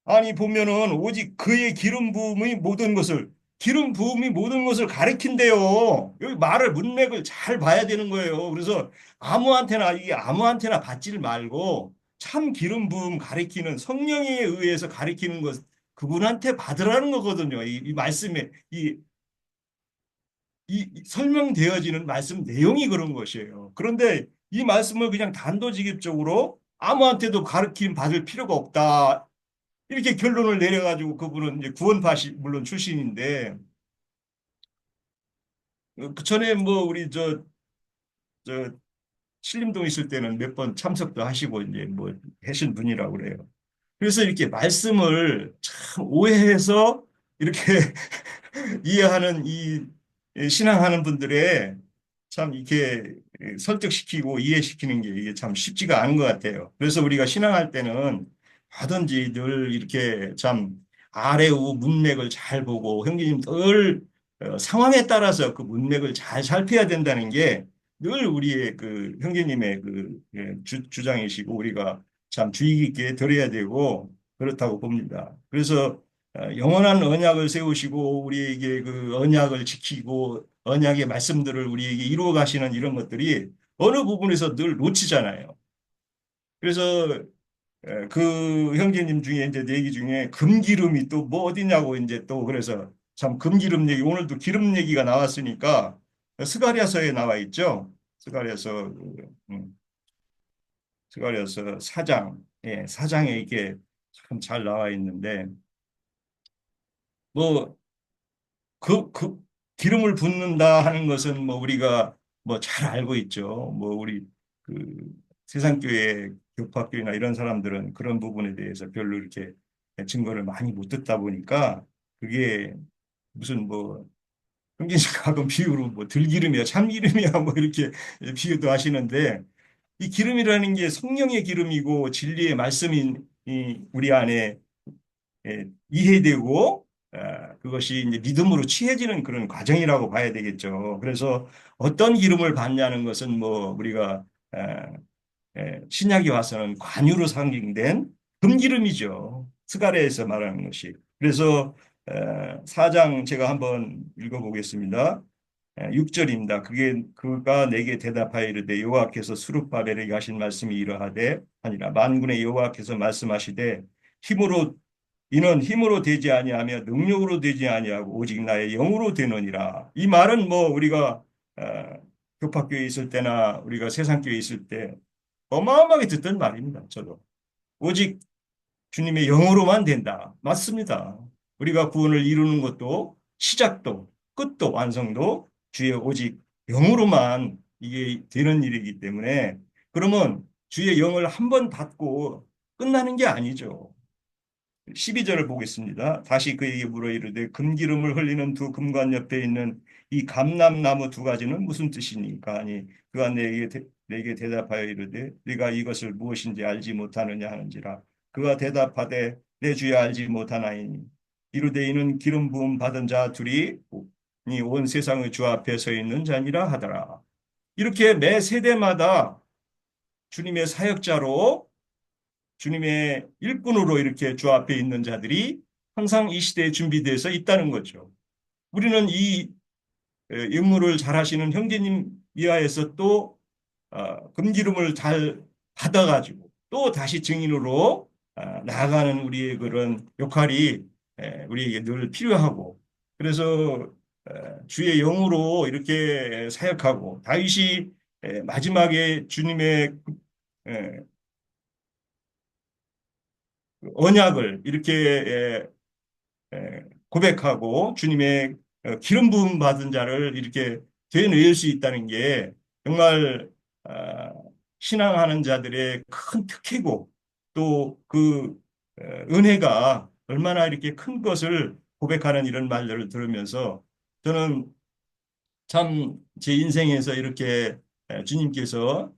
아니 보면은 오직 그의 기름 부음이 모든 것을 가리킨대요. 여기 말을 문맥을 잘 봐야 되는 거예요. 그래서 이게 아무한테나 받지를 말고 참 기름 부음 가리키는 성령에 의해서 가리키는 것 그분한테 받으라는 거거든요. 이 말씀에 이 설명되어지는 말씀 내용이 그런 것이에요. 그런데 이 말씀을 그냥 단도직입적으로 아무한테도 가르침 받을 필요가 없다. 이렇게 결론을 내려가지고 그분은 이제 구원파 물론 출신인데 그 전에 뭐 우리 저 신림동 있을 때는 몇 번 참석도 하시고 이제 뭐 하신 분이라고 그래요. 그래서 이렇게 말씀을 참 오해해서 이렇게 이해하는 이 신앙하는 분들의 참 이렇게 설득시키고 이해시키는 게 이게 참 쉽지가 않은 것 같아요. 그래서 우리가 신앙할 때는 하든지 늘 이렇게 참 아래 우 문맥을 잘 보고 형제님 늘 상황에 따라서 그 문맥을 잘 살펴야 된다는 게 늘 우리의 그 형제님의 그 주장이시고 우리가 참 주의 깊게 들어야 되고 그렇다고 봅니다. 그래서 영원한 언약을 세우시고 우리에게 그 언약을 지키고 언약의 말씀들을 우리에게 이루어 가시는 이런 것들이 어느 부분에서 늘 놓치잖아요. 그래서 그 형제님 중에 이제 얘기 중에 금기름이 또 뭐 어디냐고 이제 또 그래서 참 금기름 얘기 오늘도 기름 얘기가 나왔으니까 스가랴서에 나와 있죠. 스가랴서 스가랴서 4장 예, 4장에 이게 참 잘 나와 있는데 뭐 그 기름을 붓는다 하는 것은 뭐 우리가 뭐 잘 알고 있죠. 뭐 우리 그 세상교회 교파교회나 이런 사람들은 그런 부분에 대해서 별로 이렇게 증거를 많이 못 듣다 보니까 그게 무슨 뭐 흥긴식 가끔 비유로 뭐 들기름이야 참기름이야 뭐 이렇게 비유도 하시는데 이 기름이라는 게 성령의 기름이고 진리의 말씀이 우리 안에 이해되고 그것이 이제 믿음으로 취해지는 그런 과정이라고 봐야 되겠죠. 그래서 어떤 기름을 받냐는 것은 뭐 우리가 신약에 와서는 관유로 상징된 금기름이죠. 스가랴에서 말하는 것이. 그래서 4장 제가 한번 읽어보겠습니다. 6절입니다. 그가 내게 대답하여 이르되 여호와께서 수룹바벨에게 하신 말씀이 이러하되 아니라 만군의 여호와께서 말씀하시되 힘으로 이는 힘으로 되지 아니하며 능력으로 되지 아니하고 오직 나의 영으로 되느니라. 이 말은 뭐 우리가 교파교회에 있을 때나 우리가 세상교회에 있을 때 어마어마하게 듣던 말입니다. 저도. 오직 주님의 영으로만 된다. 맞습니다. 우리가 구원을 이루는 것도 시작도 끝도 완성도 주의 오직 영으로만 이게 되는 일이기 때문에 그러면 주의 영을 한 번 받고 끝나는 게 아니죠. 12절을 보겠습니다. 다시 그에게 물어 이르되 금기름을 흘리는 두 금관 옆에 있는 이 감람나무 두 가지는 무슨 뜻이니까 하니 그가 내게 대답하여 이르되 네가 이것을 무엇인지 알지 못하느냐 하는지라 그가 대답하되 내 주여 알지 못하나이니 이르되 이는 기름 부음 받은 자 둘이 온 세상의 주 앞에 서 있는 자니라 하더라. 이렇게 매 세대마다 주님의 사역자로 주님의 일꾼으로 이렇게 주 앞에 있는 자들이 항상 이 시대에 준비되어서 있다는 거죠. 우리는 이 임무를 잘 하시는 형제님 이하에서 또 금기름을 잘 받아가지고 또 다시 증인으로 나아가는 우리의 그런 역할이 우리에게 늘 필요하고 그래서 주의 영으로 이렇게 사역하고 다윗이 마지막에 주님의 언약을 이렇게 고백하고 주님의 기름 부음 받은 자를 이렇게 되뇌일 수 있다는 게 정말 아, 신앙하는 자들의 큰 특혜고 또 그 은혜가 얼마나 이렇게 큰 것을 고백하는 이런 말들을 들으면서 저는 참 제 인생에서 이렇게 주님께서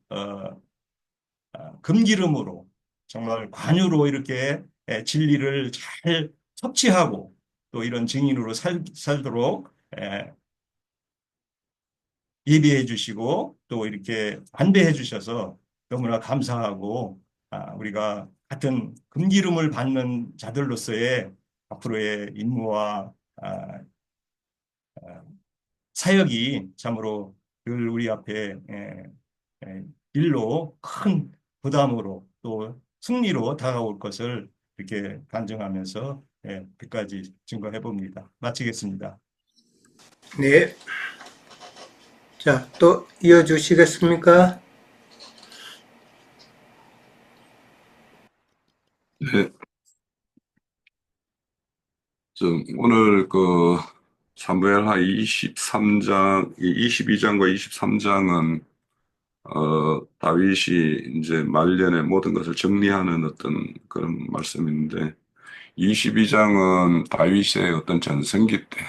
금기름으로 정말 관유로 이렇게 진리를 잘 섭취하고 또 이런 증인으로 살도록 예비해 주시고 또 이렇게 안배해 주셔서 너무나 감사하고 우리가 같은 금기름을 받는 자들로서의 앞으로의 임무와 사역이 참으로 늘 우리 앞에 일로 큰 부담으로 또 승리로 다가올 것을 이렇게 간증하면서 몇 가지 증거해 봅니다. 마치겠습니다. 네. 자, 또 이어주시겠습니까? 네, 오늘 그 사무엘하 23장, 22장과 23장은 다윗이 이제 말년에 모든 것을 정리하는 어떤 그런 말씀인데 22장은 다윗의 어떤 전성기 때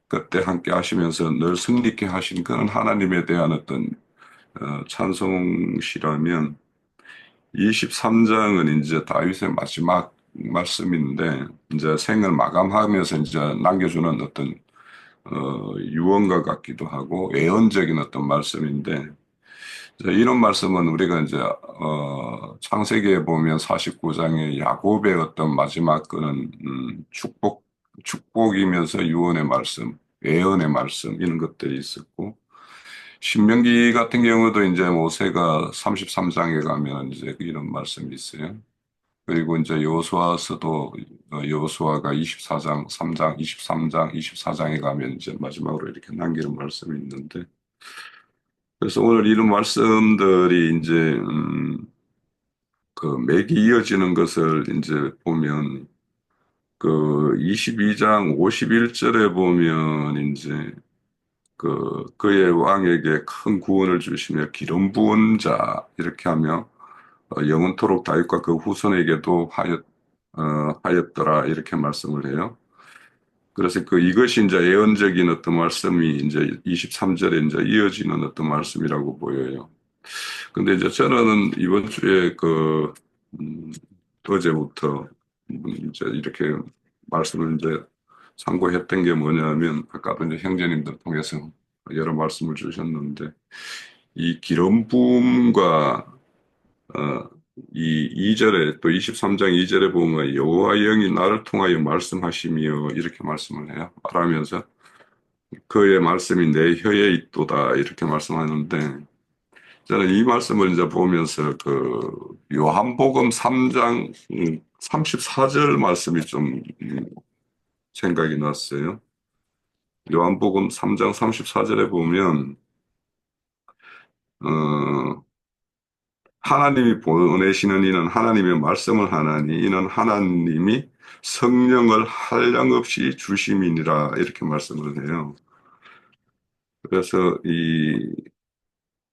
그때 함께 하시면서 늘 승리케 하신 그런 하나님에 대한 어떤 찬송시라면 23장은 이제 다윗의 마지막 말씀인데, 이제 생을 마감하면서 이제 남겨주는 어떤, 유언과 같기도 하고, 예언적인 어떤 말씀인데, 이제 이런 말씀은 우리가 이제, 창세기에 보면 49장의 야곱의 어떤 마지막 그런, 축복이면서 유언의 말씀, 예언의 말씀, 이런 것들이 있었고, 신명기 같은 경우도 이제 모세가 33장에 가면 이제 이런 말씀이 있어요. 그리고 이제 여호수아서도 여호수아가 24장, 3장, 23장, 24장에 가면 이제 마지막으로 이렇게 남기는 말씀이 있는데 그래서 오늘 이런 말씀들이 이제 그 맥이 이어지는 것을 이제 보면 그 22장 51절에 보면 이제 그의 왕에게 큰 구원을 주시며 기름 부은 자 이렇게 하며 영원토록 다윗과 그 후손에게도 하였더라 이렇게 말씀을 해요. 그래서 이것이 이제 예언적인 어떤 말씀이 이제 23절에 이제 이어지는 어떤 말씀이라고 보여요. 근데 이제 저는 이번 주에 음, 어제부터 이제 이렇게 말씀을 이제 참고했던 게 뭐냐면 아까도 이제 형제님들 통해서 여러 말씀을 주셨는데 이 기름 부음과 어, 이 2절에 또 23장 2절에 보면 여호와 영이 나를 통하여 말씀하시며 이렇게 말씀을 해요. 말하면서 그의 말씀이 내 혀에 있도다 이렇게 말씀하는데 저는 이 말씀을 이제 보면서 요한복음 3장 34절 말씀이 좀 생각이 났어요. 요한복음 3장 34절에 보면 어, 하나님이 보내시는 이는 하나님의 말씀을 하나니 이는 하나님이 성령을 한량없이 주심이니라 이렇게 말씀을 해요. 그래서 이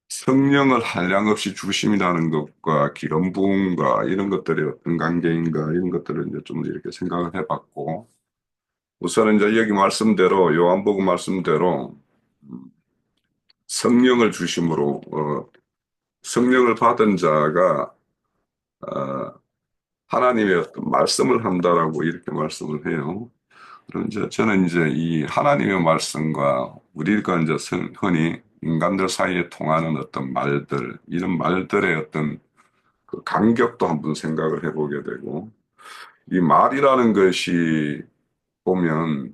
성령을 한량없이 주심이라는 것과 기름 부음과 이런 것들이 어떤 관계인가 이런 것들을 이제 좀 이렇게 생각을 해봤고 우선은 이제 여기 말씀대로 요한복음 말씀대로 성령을 주심으로 성령을 받은 자가 어, 하나님의 어떤 말씀을 한다라고 이렇게 말씀을 해요. 그럼 이제 저는 이제 이 하나님의 말씀과 우리가 이제 흔히 인간들 사이에 통하는 어떤 말들, 이런 말들의 어떤 그 간격도 한번 생각을 해보게 되고, 이 말이라는 것이 보면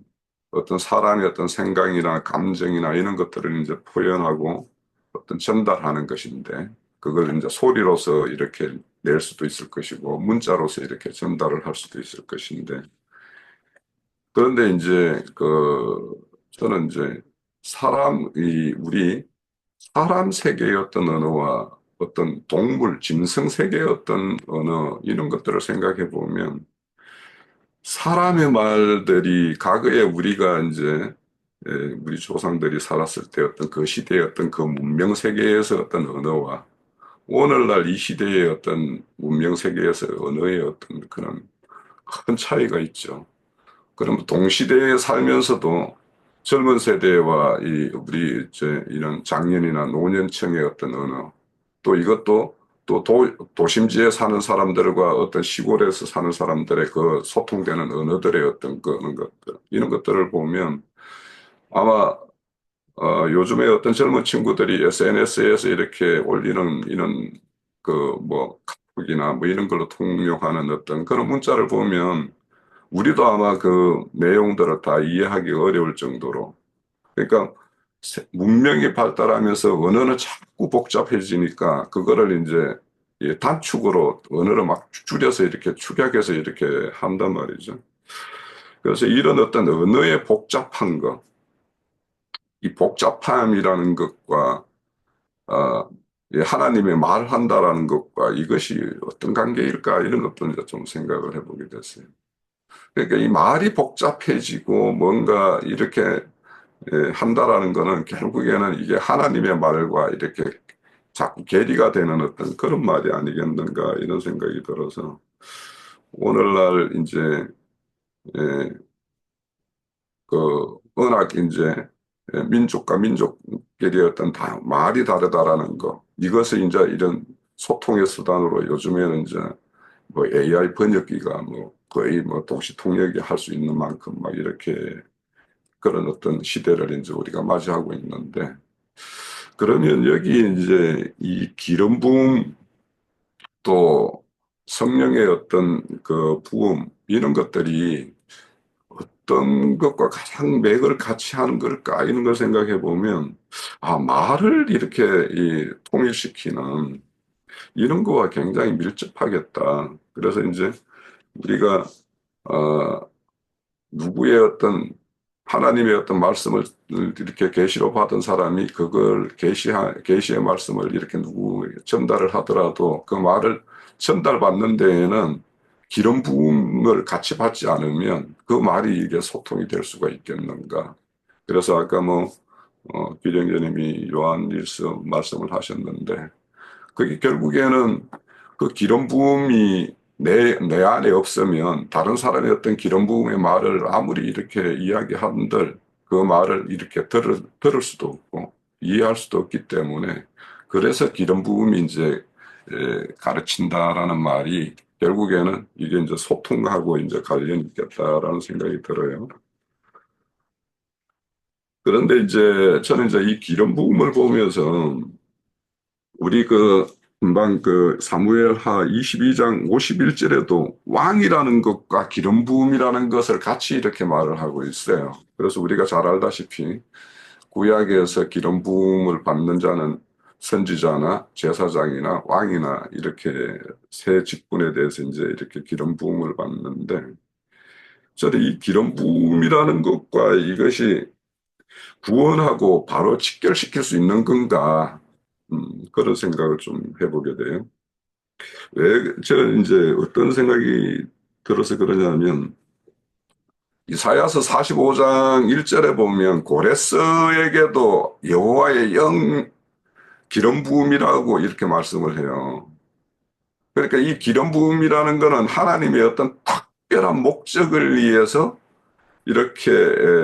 어떤 사람의 어떤 생각이나 감정이나 이런 것들을 이제 표현하고 어떤 전달하는 것인데, 그걸 이제 소리로서 이렇게 낼 수도 있을 것이고, 문자로서 이렇게 전달을 할 수도 있을 것인데, 그런데 이제 저는 이제 우리 사람 세계의 어떤 언어와 어떤 동물, 짐승 세계의 어떤 언어, 이런 것들을 생각해 보면 사람의 말들이 과거에 우리가 이제 우리 조상들이 살았을 때 어떤 그 시대의 어떤 그 문명 세계에서 어떤 언어와 오늘날 이 시대의 어떤 문명 세계에서 언어의 어떤 그런 큰 차이가 있죠. 그럼 동시대에 살면서도 젊은 세대와 우리 이제 이런 장년이나 노년층의 어떤 언어, 또 이것도 또 도심지에 사는 사람들과 어떤 시골에서 사는 사람들의 그 소통되는 언어들의 어떤 그런 것들, 이런 것들을 보면 아마 요즘에 어떤 젊은 친구들이 SNS에서 이렇게 올리는 이런 카톡이나 뭐 이런 걸로 통용하는 어떤 그런 문자를 보면 우리도 아마 그 내용들을 다 이해하기 어려울 정도로. 그러니까 문명이 발달하면서 언어는 자꾸 복잡해지니까 그거를 이제 단축으로 언어를 막 줄여서 이렇게 축약해서 이렇게 한단 말이죠. 그래서 이런 어떤 언어의 복잡한 것, 이 복잡함이라는 것과 하나님의 말한다라는 것과 이것이 어떤 관계일까 이런 것도 이제 좀 생각을 해보게 됐어요. 그러니까 이 말이 복잡해지고 뭔가 이렇게 한다라는 거는 결국에는 이게 하나님의 말과 이렇게 자꾸 괴리가 되는 어떤 그런 말이 아니겠는가 이런 생각이 들어서 오늘날 이제 예, 워낙 이제 민족과 민족끼리 어떤 말이 다르다라는 거 이것을 이제 이런 소통의 수단으로 요즘에는 이제 뭐 AI 번역기가 뭐 거의 뭐 동시 통역이 할 수 있는 만큼 막 이렇게 그런 어떤 시대를 이제 우리가 맞이하고 있는데, 그러면 여기 이제 이 기름 부음 또 성령의 어떤 그 부음 이런 것들이 어떤 것과 가장 맥을 같이 하는 걸까 이런 걸 생각해 보면, 아, 말을 이렇게 이 통일시키는 이런 거와 굉장히 밀접하겠다. 그래서 이제 우리가 어 누구의 어떤 하나님의 어떤 말씀을 이렇게 계시로 받은 사람이 그걸 계시의 말씀을 이렇게 누구에게 전달을 하더라도 그 말을 전달받는 데에는 기름 부음을 같이 받지 않으면 그 말이 이게 소통이 될 수가 있겠는가. 그래서 아까 뭐 기령제님이 요한일서 말씀을 하셨는데, 그게 결국에는 그 기름 부음이 내 안에 없으면 다른 사람의 어떤 기름 부음의 말을 아무리 이렇게 이야기한들 그 말을 이렇게 들을 수도 없고 이해할 수도 없기 때문에, 그래서 기름 부음이 이제 가르친다라는 말이 결국에는 이게 이제 소통하고 이제 관련이 있겠다라는 생각이 들어요. 그런데 이제 저는 이제 이 기름 부음을 보면서 우리 그 금방 그 사무엘하 22장 51절에도 왕이라는 것과 기름 부음이라는 것을 같이 이렇게 말을 하고 있어요. 그래서 우리가 잘 알다시피 구약에서 기름 부음을 받는 자는 선지자나 제사장이나 왕이나 이렇게 세 직분에 대해서 이제 이렇게 기름 부음을 받는데, 저는 이 기름 부음이라는 것과 이것이 구원하고 바로 직결시킬 수 있는 건가, 그런 생각을 좀 해보게 돼요. 왜, 저는 이제 어떤 생각이 들어서 그러냐면, 이사야서 45장 1절에 보면 고레스에게도 여호와의 영 기름 부음이라고 이렇게 말씀을 해요. 그러니까 이 기름 부음이라는 거는 하나님의 어떤 특별한 목적을 위해서 이렇게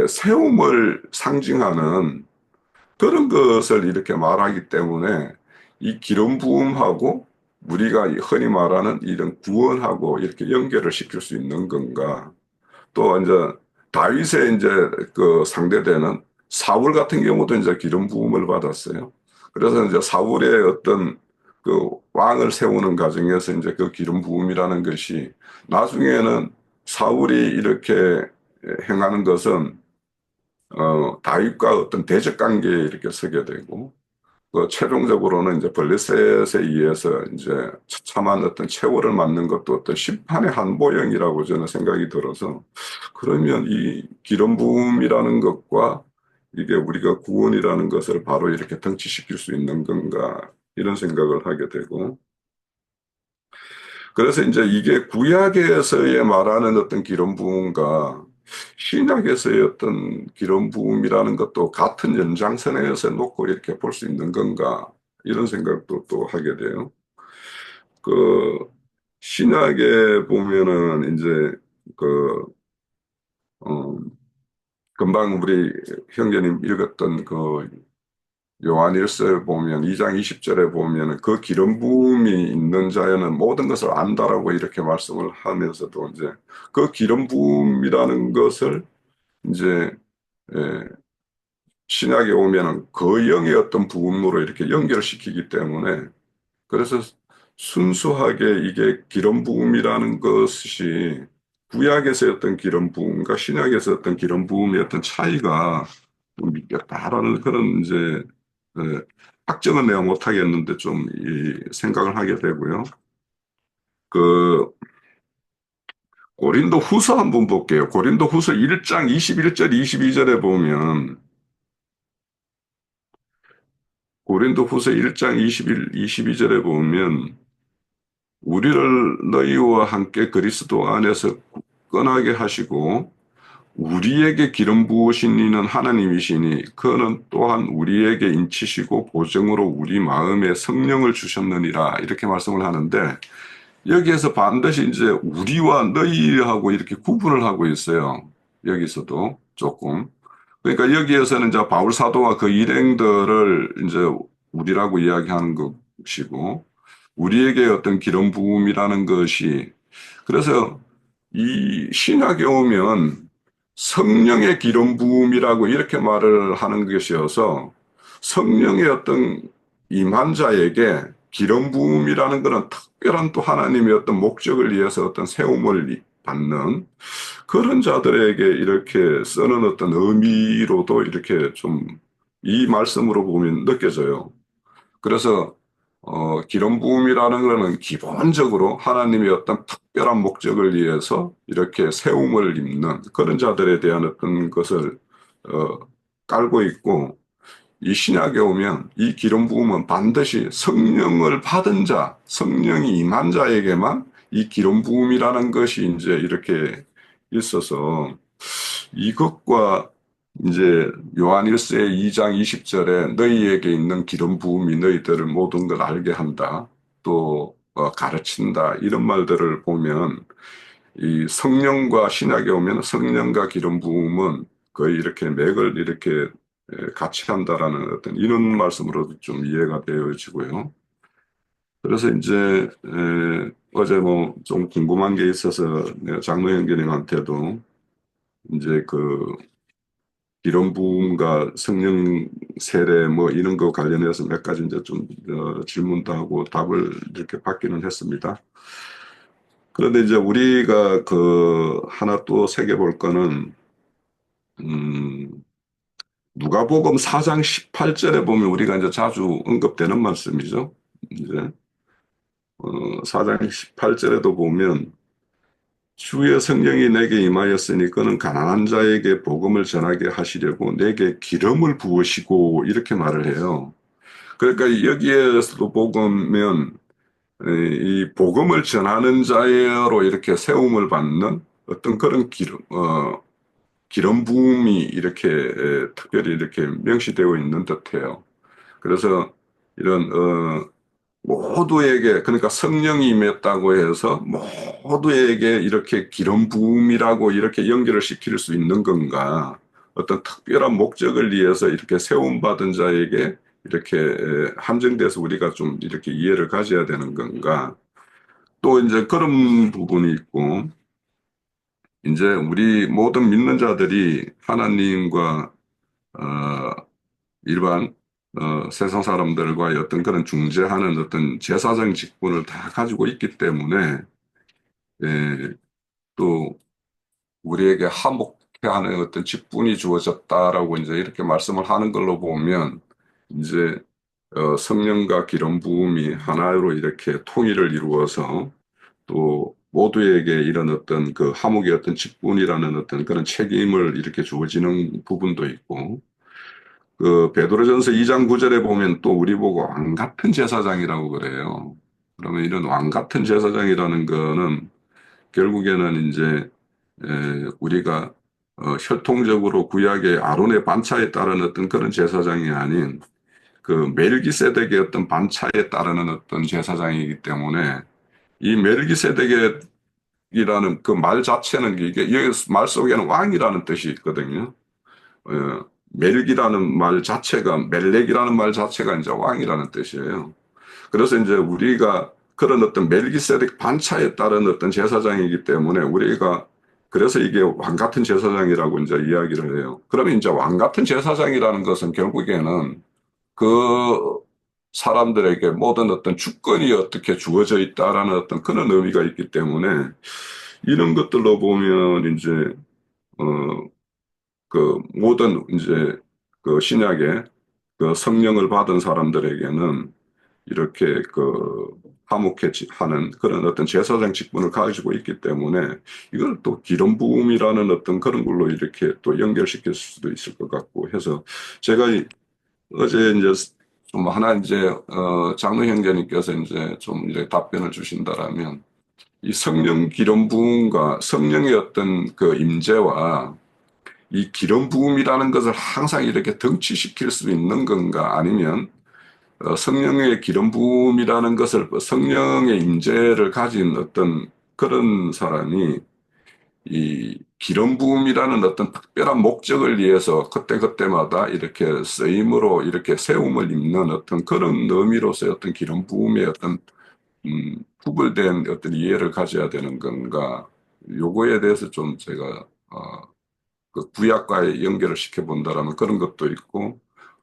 세움을 상징하는 그런 것을 이렇게 말하기 때문에, 이 기름 부음하고 우리가 흔히 말하는 이런 구원하고 이렇게 연결을 시킬 수 있는 건가. 또 이제 다윗의 이제 그 상대되는 사울 같은 경우도 이제 기름 부음을 받았어요. 그래서 이제 사울의 어떤 그 왕을 세우는 과정에서 이제 그 기름 부음이라는 것이 나중에는 사울이 이렇게 행하는 것은 다윗과 어떤 대적 관계에 이렇게 서게 되고, 그 최종적으로는 이제 블레셋에 의해서 이제 처참한 어떤 채월을 맞는 것도 어떤 심판의 한 모형이라고 저는 생각이 들어서, 그러면 이 기름 부음이라는 것과 이게 우리가 구원이라는 것을 바로 이렇게 등치시킬 수 있는 건가, 이런 생각을 하게 되고, 그래서 이제 이게 구약에서의 말하는 어떤 기름 부음과 신약에서의 어떤 기름 부음이라는 것도 같은 연장선에서 놓고 이렇게 볼 수 있는 건가, 이런 생각도 또 하게 돼요. 그 신약에 보면은 이제 그 어, 금방 우리 형제님 읽었던 그 요한일서에 보면 2장 20절에 보면 그 기름 부음이 있는 자에는 모든 것을 안다라고 이렇게 말씀을 하면서도 이제 그 기름 부음이라는 것을 이제 예, 신약에 오면은 그 영의 어떤 부음으로 이렇게 연결시키기 때문에, 그래서 순수하게 이게 기름 부음이라는 것이 구약에서의 어떤 기름 부음과 신약에서 어떤 기름 부음의 어떤 차이가 좀 있겠다라는 그런 이제 예, 확정은 내가 못하겠는데 좀 이 생각을 하게 되고요. 그 고린도 후서 한번 볼게요. 고린도 후서 1장 21절 22절에 보면, 고린도 후서 1장 22절에 보면 우리를 너희와 함께 그리스도 안에서 굳건하게 하시고 우리에게 기름 부으신 이는 하나님이시니 그는 또한 우리에게 인치시고 보증으로 우리 마음에 성령을 주셨느니라, 이렇게 말씀을 하는데, 여기에서 반드시 이제 우리와 너희하고 이렇게 구분을 하고 있어요. 여기서도 조금. 그러니까 여기에서는 이제 바울 사도와 그 일행들을 이제 우리라고 이야기하는 것이고, 우리에게 어떤 기름 부음이라는 것이 그래서 이 신약에 오면 성령의 기름 부음이라고 이렇게 말을 하는 것이어서 성령의 어떤 임한 자에게 기름 부음이라는 것은 특별한 또 하나님의 어떤 목적을 위해서 어떤 세움을 받는 그런 자들에게 이렇게 쓰는 어떤 의미로도 이렇게 좀 이 말씀으로 보면 느껴져요. 그래서 기름 부음이라는 것은 기본적으로 하나님의 어떤 특별한 목적을 위해서 이렇게 세움을 입는 그런 자들에 대한 어떤 것을 어, 깔고 있고, 이 신약에 오면 이 기름 부음은 반드시 성령을 받은 자, 성령이 임한 자에게만 이 기름 부음이라는 것이 이제 이렇게 있어서 이것과 이제 요한 1세 2장 20절에 너희에게 있는 기름 부음이 너희들을 모든 걸 알게 한다. 또 가르친다. 이런 말들을 보면 이 성령과 신약에 오면 성령과 기름 부음은 거의 이렇게 맥을 이렇게 같이 한다라는 어떤 이런 말씀으로도 좀 이해가 되어지고요. 그래서 이제 어제 뭐 좀 궁금한 게 있어서 내가 장로 형제님한테도 이제 그 기름 부음과 성령 세례 뭐 이런 거 관련해서 몇 가지 이제 좀 질문도 하고 답을 이렇게 받기는 했습니다. 그런데 이제 우리가 그 하나 또 새겨볼 거는 음, 누가복음 4장 18절에 보면 우리가 이제 자주 언급되는 말씀이죠. 이제 4장 18절에도 보면 주의 성령이 내게 임하였으니 그는 가난한 자에게 복음을 전하게 하시려고 내게 기름을 부으시고 이렇게 말을 해요. 그러니까 여기에서도 보면 이 복음을 전하는 자로 이렇게 세움을 받는 어떤 그런 기름 부음이 이렇게 특별히 이렇게 명시되어 있는 듯해요. 그래서 이런 모두에게, 그러니까 성령이 임했다고 해서 모두에게 이렇게 기름 부음이라고 이렇게 연결을 시킬 수 있는 건가? 어떤 특별한 목적을 위해서 이렇게 세움받은 자에게 이렇게 한정돼서 우리가 좀 이렇게 이해를 가져야 되는 건가? 또 이제 그런 부분이 있고, 이제 우리 모든 믿는 자들이 하나님과 어, 일반 세상 사람들과의 어떤 그런 중재하는 어떤 제사장 직분을 다 가지고 있기 때문에 예, 또 우리에게 화목해 하는 어떤 직분이 주어졌다라고 이제 이렇게 말씀을 하는 걸로 보면 이제 성령과 기름 부음이 하나로 이렇게 통일을 이루어서 또 모두에게 이런 어떤 그 화목의 어떤 직분이라는 어떤 그런 책임을 이렇게 주어지는 부분도 있고, 그 베드로전서 2장 9절에 보면 또 우리 보고 왕 같은 제사장이라고 그래요. 그러면 이런 왕 같은 제사장이라는 거는 결국에는 이제 우리가 혈통적으로 구약의 아론의 반차에 따른 어떤 그런 제사장이 아닌 그 멜기세덱의 어떤 반차에 따르는 어떤 제사장이기 때문에 이 멜기세덱이라는 그 말 자체는 이게 여기 말 속에는 왕이라는 뜻이 있거든요. 멜기라는 말 자체가 멜렉이라는 말 자체가 이제 왕이라는 뜻이에요. 그래서 이제 우리가 그런 어떤 멜기세덱 반차에 따른 어떤 제사장이기 때문에 우리가 그래서 이게 왕 같은 제사장이라고 이제 이야기를 해요. 그러면 이제 왕 같은 제사장이라는 것은 결국에는 그 사람들에게 모든 어떤 주권이 어떻게 주어져 있다라는 어떤 그런 의미가 있기 때문에 이런 것들로 보면 이제 어 그 모든 이제 그 신약의 그 성령을 받은 사람들에게는 이렇게 그 화목해 하는 그런 어떤 제사장 직분을 가지고 있기 때문에 이걸 또 기름 부음이라는 어떤 그런 걸로 이렇게 또 연결시킬 수도 있을 것 같고 해서 제가 어제 이제 좀 하나 이제 장로 형제님께서 이제 좀 이제 답변을 주신다라면 이 성령 기름 부음과 성령의 어떤 그 임재와 이 기름 부음이라는 것을 항상 이렇게 등치시킬 수 있는 건가 아니면 성령의 기름 부음이라는 것을 성령의 임재를 가진 어떤 그런 사람이 이 기름 부음이라는 어떤 특별한 목적을 위해서 그때그때마다 이렇게 쓰임으로 이렇게 세움을 입는 어떤 그런 의미로서의 어떤 기름 부음의 어떤 구별된 어떤 이해를 가져야 되는 건가? 요거에 대해서 좀 제가 그 구약과의 연결을 시켜본다라는 그런 것도 있고,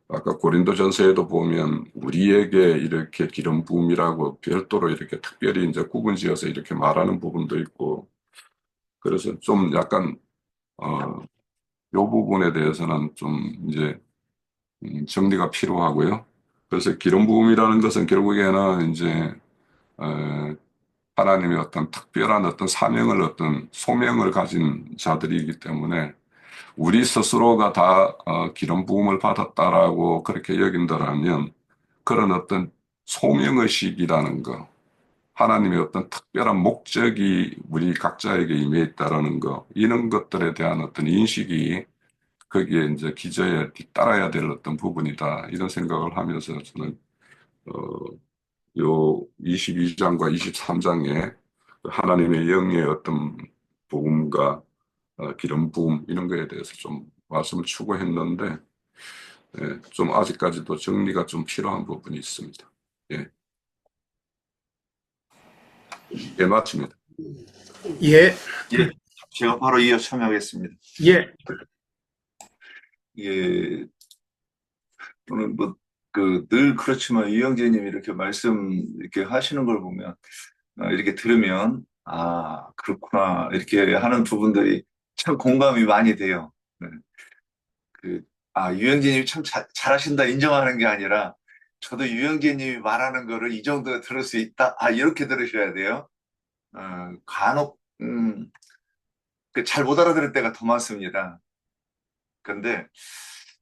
아까 고린도전서에도 보면 우리에게 이렇게 기름 부음이라고 별도로 이렇게 특별히 이제 구분지어서 이렇게 말하는 부분도 있고, 그래서 좀 약간 요 부분에 대해서는 좀 이제 정리가 필요하고요. 그래서 기름 부음이라는 것은 결국에는 이제 어, 하나님의 어떤 특별한 어떤 사명을 어떤 소명을 가진 자들이기 때문에 우리 스스로가 다 기름 부음을 받았다라고 그렇게 여긴다라면 그런 어떤 소명의식이라는 거, 하나님의 어떤 특별한 목적이 우리 각자에게 임해 있다라는 거, 이런 것들에 대한 어떤 인식이 거기에 이제 기저에 뒤따라야 될 어떤 부분이다. 이런 생각을 하면서 저는 어, 요 22장과 23장에 하나님의 영의 어떤 복음과 기름 부음 이런 거에 대해서 좀 말씀을 추구했는데 좀 아직까지도 정리가 좀 필요한 부분이 있습니다. 예, 예, 마칩니다. 예, 예, 제가 바로 이어 참여하겠습니다. 예, 예, 오늘 뭐, 늘 그렇지만 유영재님 이렇게 말씀 이렇게 하시는 걸 보면, 이렇게 들으면, 아, 그렇구나. 이렇게 하는 부분들이 참 공감이 많이 돼요. 네. 유영재님이 참 잘하신다 인정하는 게 아니라, 저도 유영재님이 말하는 거를 이 정도 들을 수 있다. 이렇게 들으셔야 돼요. 간혹, 잘 못 알아들을 때가 더 많습니다. 근데,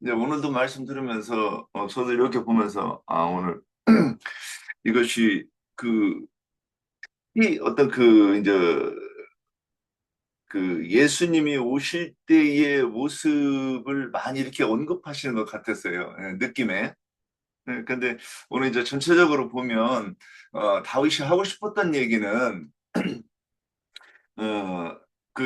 이제 오늘도 말씀 들으면서 저도 이렇게 보면서 오늘 이것이 이 어떤 이제 예수님이 오실 때의 모습을 많이 이렇게 언급하시는 것 같았어요. 느낌에. 근데 오늘 이제 전체적으로 보면 다윗이 하고 싶었던 얘기는 어,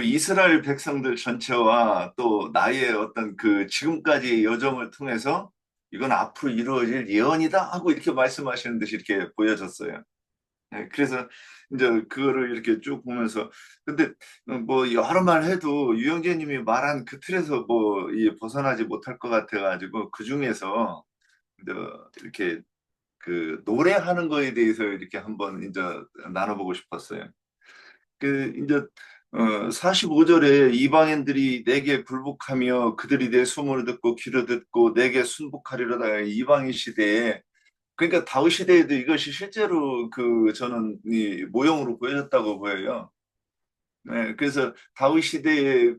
이스라엘 백성들 전체와 또 나의 어떤 지금까지의 여정을 통해서 이건 앞으로 이루어질 예언이다 하고 이렇게 말씀하시는 듯이 이렇게 보여졌어요. 그래서 이제 그거를 이렇게 쭉 보면서 근데 뭐 여러 말 해도 유영재님이 말한 그 틀에서 뭐 벗어나지 못할 것 같아가지고 그 중에서 이제 이렇게 노래하는 거에 대해서 이렇게 한번 이제 나눠보고 싶었어요. 이제 45절에 이방인들이 내게 굴복하며 그들이 내 소문을 듣고 귀를 듣고 내게 순복하리로다. 이방인 시대에 그러니까 다윗 시대에도 이것이 실제로 저는 이 모형으로 보여졌다고 보여요. 네, 그래서 다윗 시대의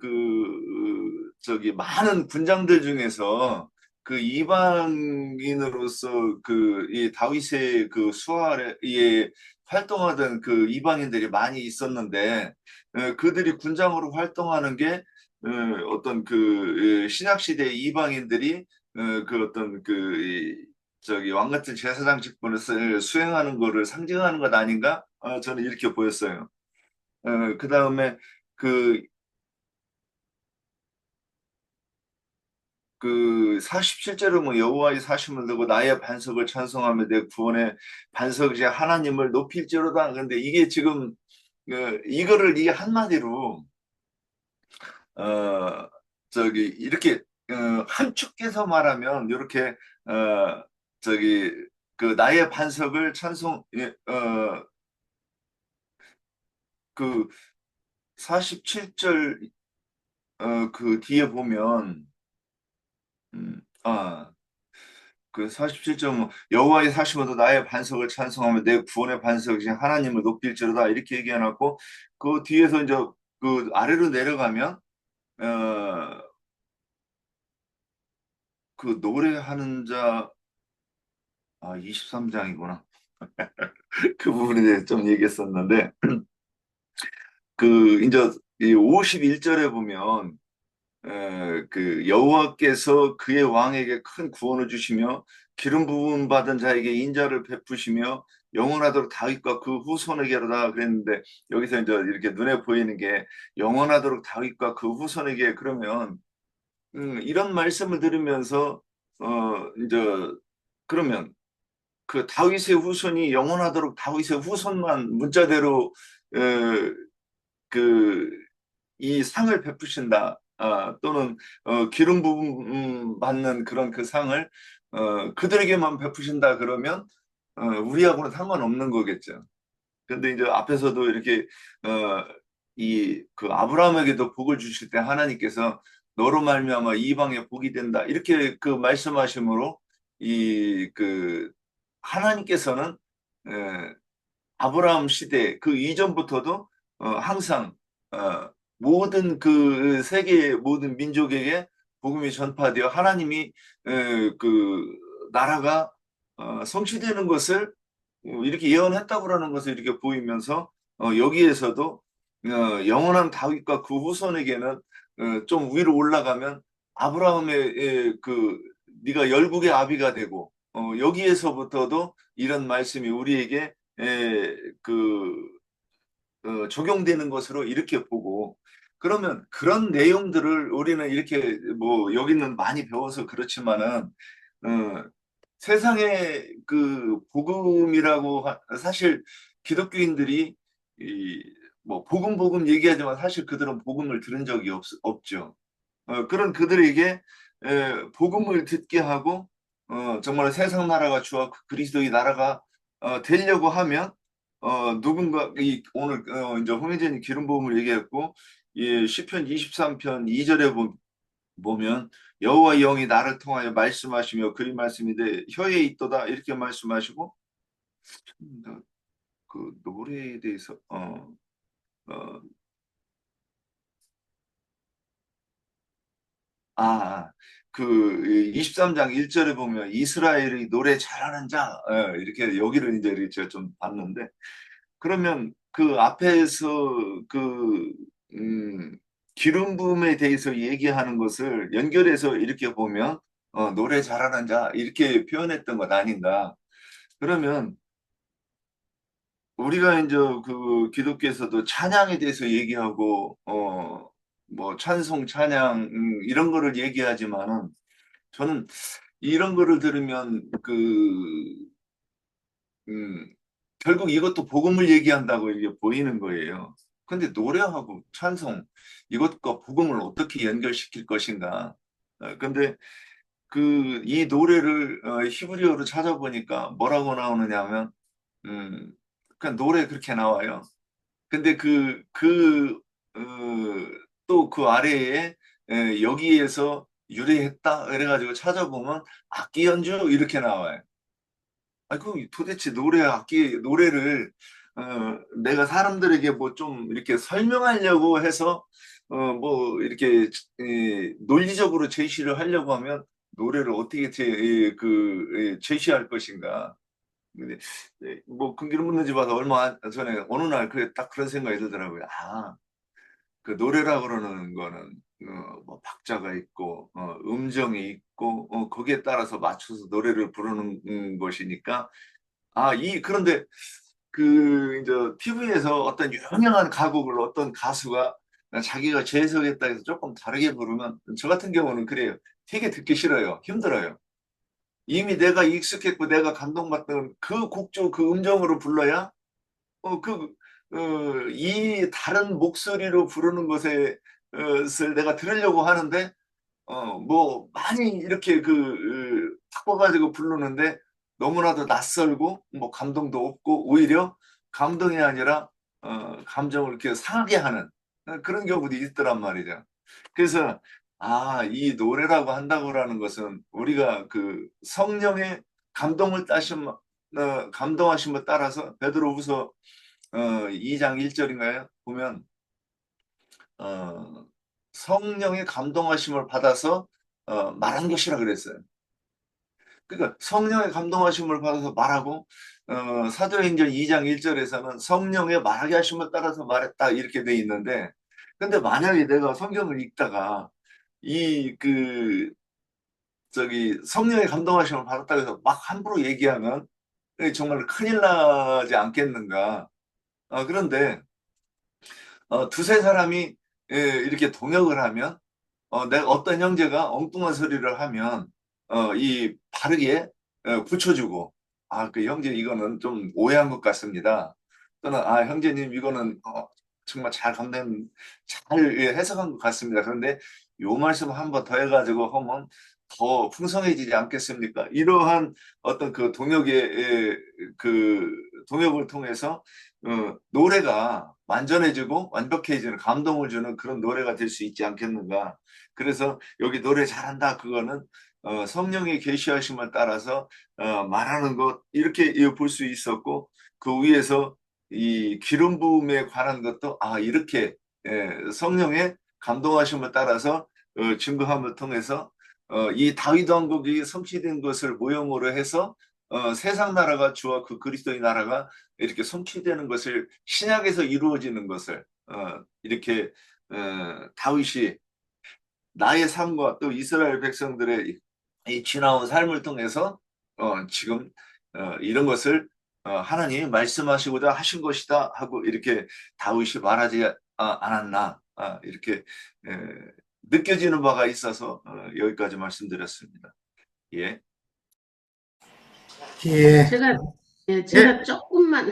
저기 많은 군장들 중에서 이방인으로서 이 다윗의 수하에 활동하던 이방인들이 많이 있었는데 그들이 군장으로 활동하는 게 어떤 신약 시대 이방인들이 어떤 저기 왕 같은 제사장 직분을 수행하는 거를 상징하는 것 아닌가? 저는 이렇게 보였어요. 그 다음에 그, 47절은 뭐 여호와의 사심을 두고 나의 반석을 찬송하며 내 구원의 반석이자 하나님을 높일지로다. 근데 이게 지금 이거를 이 한마디로 저기 이렇게 함축해서 말하면 이렇게 저기 나의 반석을 찬송 그 47절 뒤에 보면 음, 아, 47점 여호와의 사심으로 나의 반석을 찬송하며 내 구원의 반석이신 하나님을 높일지로다 이렇게 얘기해놨고 그 뒤에서 이제 아래로 내려가면 어, 노래하는 자 23장이구나. 그 부분에 대해서 좀 얘기했었는데 이제 이 51절에 보면 여호와께서 그의 왕에게 큰 구원을 주시며 기름 부음 받은 자에게 인자를 베푸시며 영원하도록 다윗과 그 후손에게로다 그랬는데 여기서 이제 이렇게 눈에 보이는 게 영원하도록 다윗과 그 후손에게 그러면 이런 말씀을 들으면서 이제 그러면 그 다윗의 후손이 영원하도록 다윗의 후손만 문자대로 그 이 상을 베푸신다. 또는 기름 부음 받는 그런 그 상을 그들에게만 베푸신다 그러면 우리하고는 상관없는 거겠죠. 근데 이제 앞에서도 이렇게 이 그 아브라함에게도 복을 주실 때 하나님께서 너로 말미암아 이방에 복이 된다 이렇게 그 말씀하심으로 이 그 하나님께서는 에, 아브라함 시대 그 이전부터도 항상 어, 모든 그 세계 모든 민족에게 복음이 전파되어 하나님이 그 나라가 성취되는 것을 이렇게 예언했다고라는 것을 이렇게 보이면서 여기에서도 영원한 다윗과 그 후손에게는 좀 위로 올라가면 아브라함의 그 네가 열국의 아비가 되고 여기에서부터도 이런 말씀이 우리에게 그 적용되는 것으로 이렇게 보고 그러면 그런 내용들을 우리는 이렇게 뭐 여기는 많이 배워서 그렇지만은 어, 세상의 그 복음이라고 사실 기독교인들이 이뭐 복음 얘기하지만 사실 그들은 복음을 들은 적이 없죠. 그런 그들에게 복음을 듣게 하고 정말 세상 나라가 주와 그리스도의 나라가 되려고 하면 누군가 오늘 이제 홍혜진이 기름 부음을 얘기했고 이 시편 23편 2절에 보면 여호와 영이 나를 통하여 말씀하시며 그의 말씀이 내 혀에 있도다 이렇게 말씀하시고 그 노래에 대해서 어, 그 23장 1절에 보면 이스라엘의 노래 잘하는 자 이렇게 여기를 이제 제가 좀 봤는데 그러면 그 앞에서 그 기름 부음에 대해서 얘기하는 것을 연결해서 이렇게 보면 노래 잘하는 자 이렇게 표현했던 것 아닌가. 그러면 우리가 이제 그 기독교에서도 찬양에 대해서 얘기하고 뭐 찬송 찬양 이런 거를 얘기하지만은 저는 이런 거를 들으면 결국 이것도 복음을 얘기한다고 이게 보이는 거예요. 근데 노래하고 찬송 이것과 복음을 어떻게 연결시킬 것인가? 근데 이 노래를 히브리어로 찾아보니까 뭐라고 나오느냐면 그냥 노래 그렇게 나와요. 근데 또 그 아래에 여기에서 유래했다 그래가지고 찾아보면 악기 연주 이렇게 나와요. 그 도대체 노래를 내가 사람들에게 뭐 좀 이렇게 설명하려고 해서 뭐 이렇게 논리적으로 제시를 하려고 하면 노래를 어떻게 제시할 것인가. 근데 뭐 금기름 묻는 집 와서 얼마 전에 어느 날 그래 딱 그런 생각이 들더라고요. 그 노래라 그러는 거는 뭐 박자가 있고 음정이 있고 거기에 따라서 맞춰서 노래를 부르는 것이니까 그런데 이제 TV에서 어떤 유명한 가곡을 어떤 가수가 자기가 재해석했다 해서 조금 다르게 부르면 저 같은 경우는 그래요. 되게 듣기 싫어요. 힘들어요. 이미 내가 익숙했고 내가 감동받던 그 곡조 그 음정으로 불러야 이 다른 목소리로 부르는 것을 내가 들으려고 하는데 뭐 많이 이렇게 바꿔가지고 부르는데 너무나도 낯설고 뭐 감동도 없고 오히려 감동이 아니라 감정을 이렇게 상하게 하는 그런 경우도 있더란 말이죠. 그래서 이 노래라고 한다고라는 것은 우리가 그 성령의 감동하심을 따라서 베드로후서 2장 1절인가요? 보면 성령의 감동하심을 받아서 말한 것이라 그랬어요. 그러니까 성령의 감동하심을 받아서 말하고 사도행전 2장 1절에서는 성령의 말하게 하심을 따라서 말했다 이렇게 돼 있는데 근데 만약에 내가 성경을 읽다가 성령의 감동하심을 받았다고 해서 막 함부로 얘기하면 정말 큰일 나지 않겠는가. 그런데 두세 사람이 이렇게 동역을 하면 내가 어떤 형제가 엉뚱한 소리를 하면 이 바르게 붙여주고 그 형제 이거는 좀 오해한 것 같습니다. 또는 형제님 이거는 정말 잘 감당, 잘 해석한 것 같습니다. 그런데 요 말씀 한 번 더 해가지고 하면 더 풍성해지지 않겠습니까? 이러한 어떤 그 동역을 통해서 노래가 완전해지고 완벽해지는 감동을 주는 그런 노래가 될 수 있지 않겠는가? 그래서 여기 노래 잘한다 그거는 성령의 계시하심을 따라서 말하는 것 이렇게 볼 수 있었고 그 위에서 이 기름 부음에 관한 것도 이렇게 성령의 감동하심을 따라서 증거함을 통해서 이 다윗 왕국이 성취된 것을 모형으로 해서 세상 나라가 주와 그 그리스도의 나라가 이렇게 성취되는 것을 신약에서 이루어지는 것을 이렇게 다윗이 나의 삶과 또 이스라엘 백성들의 이 지나온 삶을 통해서 지금 이런 것을 하나님이 말씀하시고자 하신 것이다 하고 이렇게 다윗이 말하지 않았나 이렇게 느껴지는 바가 있어서 여기까지 말씀드렸습니다. 예. 예, 제가 조금만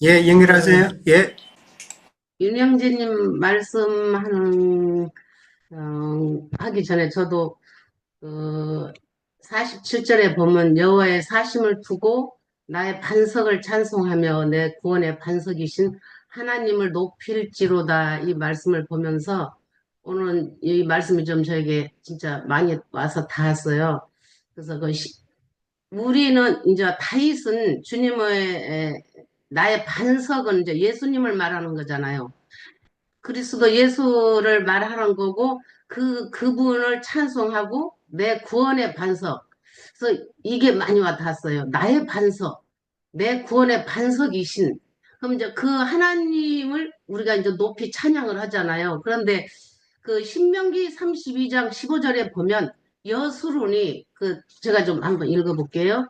연결하세요. 예, 윤영진님 말씀하는 하기 전에 저도 47절에 보면 여호와의 사심을 두고 나의 반석을 찬송하며 내 구원의 반석이신 하나님을 높일지로다 이 말씀을 보면서 오늘 이 말씀이 좀 저에게 진짜 많이 와서 닿았어요. 그래서 우리는 이제 다윗은 주님의 나의 반석은 이제 예수님을 말하는 거잖아요. 그리스도 예수를 말하는 거고 그분을 찬송하고 내 구원의 반석. 그래서 이게 많이 와닿았어요. 나의 반석, 내 구원의 반석이신. 그럼 이제 그 하나님을 우리가 이제 높이 찬양을 하잖아요. 그런데 그 신명기 32장 15절에 보면 여수론이 제가 좀 한번 읽어볼게요.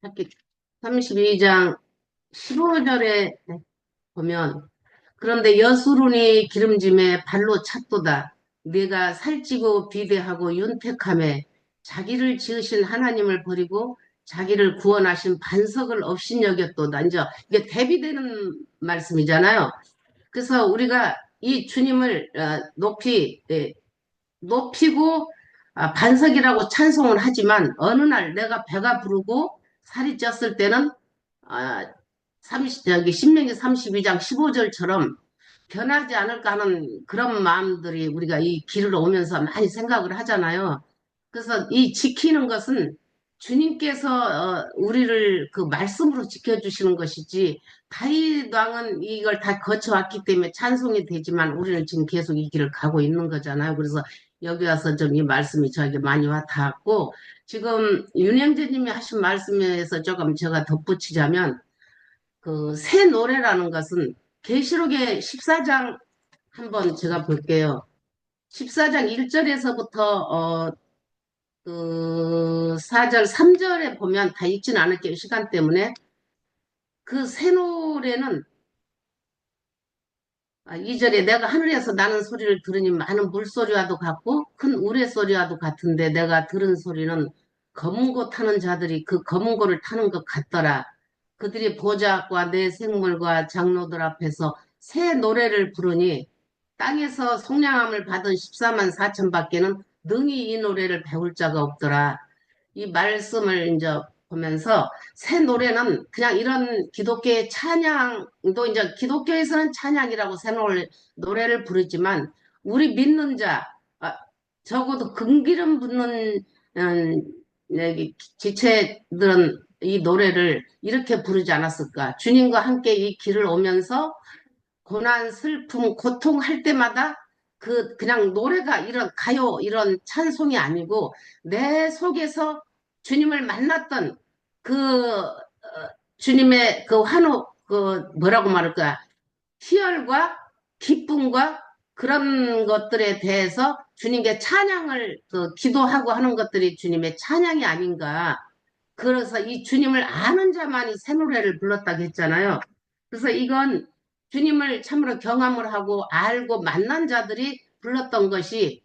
학기 32장 15절에 보면 그런데 여수론이 기름짐에 발로 찼도다. 네가 살찌고 비대하고 윤택함에 자기를 지으신 하나님을 버리고 자기를 구원하신 반석을 업신여겼도다. 이제 이게 대비되는 말씀이잖아요. 그래서 우리가 이 주님을 높이고 반석이라고 찬송을 하지만 어느 날 내가 배가 부르고 살이 쪘을 때는 아, 신명기 32장 15절처럼 변하지 않을까 하는 그런 마음들이 우리가 이 길을 오면서 많이 생각을 하잖아요. 그래서 이 지키는 것은 주님께서 우리를 그 말씀으로 지켜주시는 것이지 다윗 왕은 이걸 다 거쳐왔기 때문에 찬송이 되지만 우리는 지금 계속 이 길을 가고 있는 거잖아요. 그래서 여기 와서 좀 이 말씀이 저에게 많이 와닿았고 지금 윤영재님이 하신 말씀에서 조금 제가 덧붙이자면 그 새 노래라는 것은 계시록의 14장 한번 제가 볼게요. 14장 1절에서부터 그 4절 3절에 보면 다 읽지는 않을게요. 시간 때문에 그 새 노래는 2절에 내가 하늘에서 나는 소리를 들으니 많은 물소리와도 같고 큰 우레소리와도 같은데 내가 들은 소리는 검은 고 타는 자들이 그 검은 고를 타는 것 같더라. 그들이 보좌과 내 생물과 장로들 앞에서 새 노래를 부르니 땅에서 속량함을 받은 14만 4천 밖에는 능히 이 노래를 배울 자가 없더라. 이 말씀을 이제 보면서 새 노래는 그냥 이런 기독교의 찬양도 이제 기독교에서는 찬양이라고 새 노래를 부르지만 우리 믿는 자 적어도 금기름 붓는 여기 지체들은 이 노래를 이렇게 부르지 않았을까? 주님과 함께 이 길을 오면서 고난, 슬픔, 고통할 때마다 그냥 노래가 이런 가요, 이런 찬송이 아니고 내 속에서 주님을 만났던 주님의 그 환호, 뭐라고 말할까? 희열과 기쁨과 그런 것들에 대해서 주님께 찬양을 기도하고 하는 것들이 주님의 찬양이 아닌가. 그래서 이 주님을 아는 자만이 새 노래를 불렀다고 했잖아요. 그래서 이건 주님을 참으로 경험을 하고 알고 만난 자들이 불렀던 것이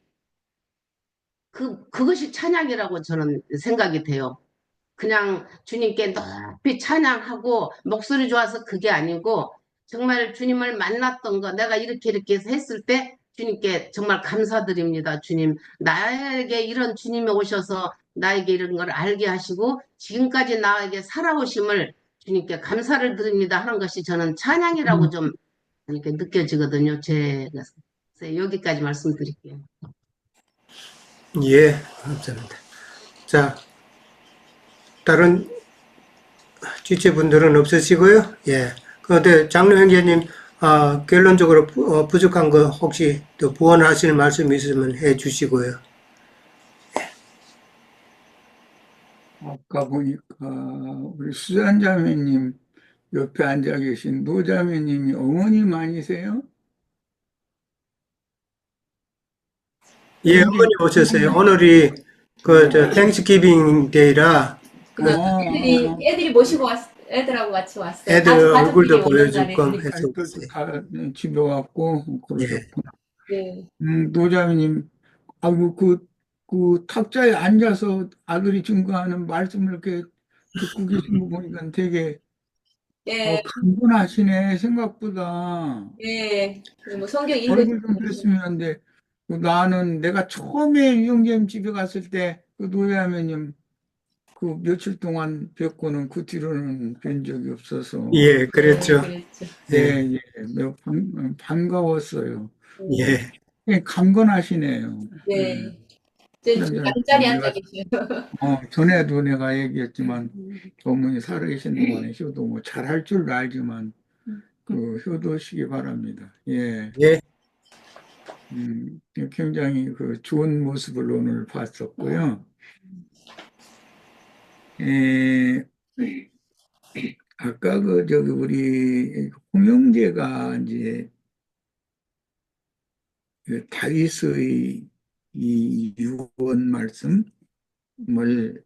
그것이 찬양이라고 저는 생각이 돼요. 그냥 주님께 높이 찬양하고 목소리 좋아서 그게 아니고 정말 주님을 만났던 거 내가 이렇게 해서 했을 때 주님께 정말 감사드립니다. 주님 나에게 이런 주님이 오셔서 나에게 이런 걸 알게 하시고 지금까지 나에게 살아오심을 주님께 감사를 드립니다 하는 것이 저는 찬양이라고 좀 이렇게 느껴지거든요. 그래서 여기까지 말씀드릴게요. 예, 감사합니다. 자, 다른 지체분들은 없으시고요. 예. 그런데 장로 형제님, 결론적으로 부족한 거 혹시 또 부원하실 말씀 있으면 해 주시고요. 아까 보니까 우리 수잔 자매님 옆에 앉아 계신 노 자매님이 어머님 아니세요? 예, 어머니 오셨어요. 오늘이 땡스기빙 데이라 애들이 모시고 애들하고 같이 왔어요. 애들 얼굴도 가족끼리 보여줄 오는 거 날에 해서 다 집에 왔고 예. 그러셨구나. 네. 노 자매님, 아이고 그 탁자에 앉아서 아들이 증거하는 말씀을 이렇게 듣고 계신 거 보니까 되게 예, 강건하시네 생각보다. 예. 뭐 성경 얼굴 좀 뵀으면 한데 나는 내가 처음에 유영재님 집에 갔을 때 그 노예하면님 그 며칠 동안 뵙고는 그 뒤로는 뵌 적이 없어서 예, 그랬죠. 그랬죠. 예, 예, 매우 반가웠어요. 예. 예, 강건하시네요. 네. 이제 그러면 잠자리 앉아 내가- 계세요. 전에도 내가 얘기했지만 어머니 살아계신 동안에 효도 뭐 잘할 줄 알지만 그 효도시기 바랍니다. 예. 예. 굉장히 그 좋은 모습을 오늘 봤었고요. 아까 우리 홍영재가 이제 그 다윗의 이 유언 말씀을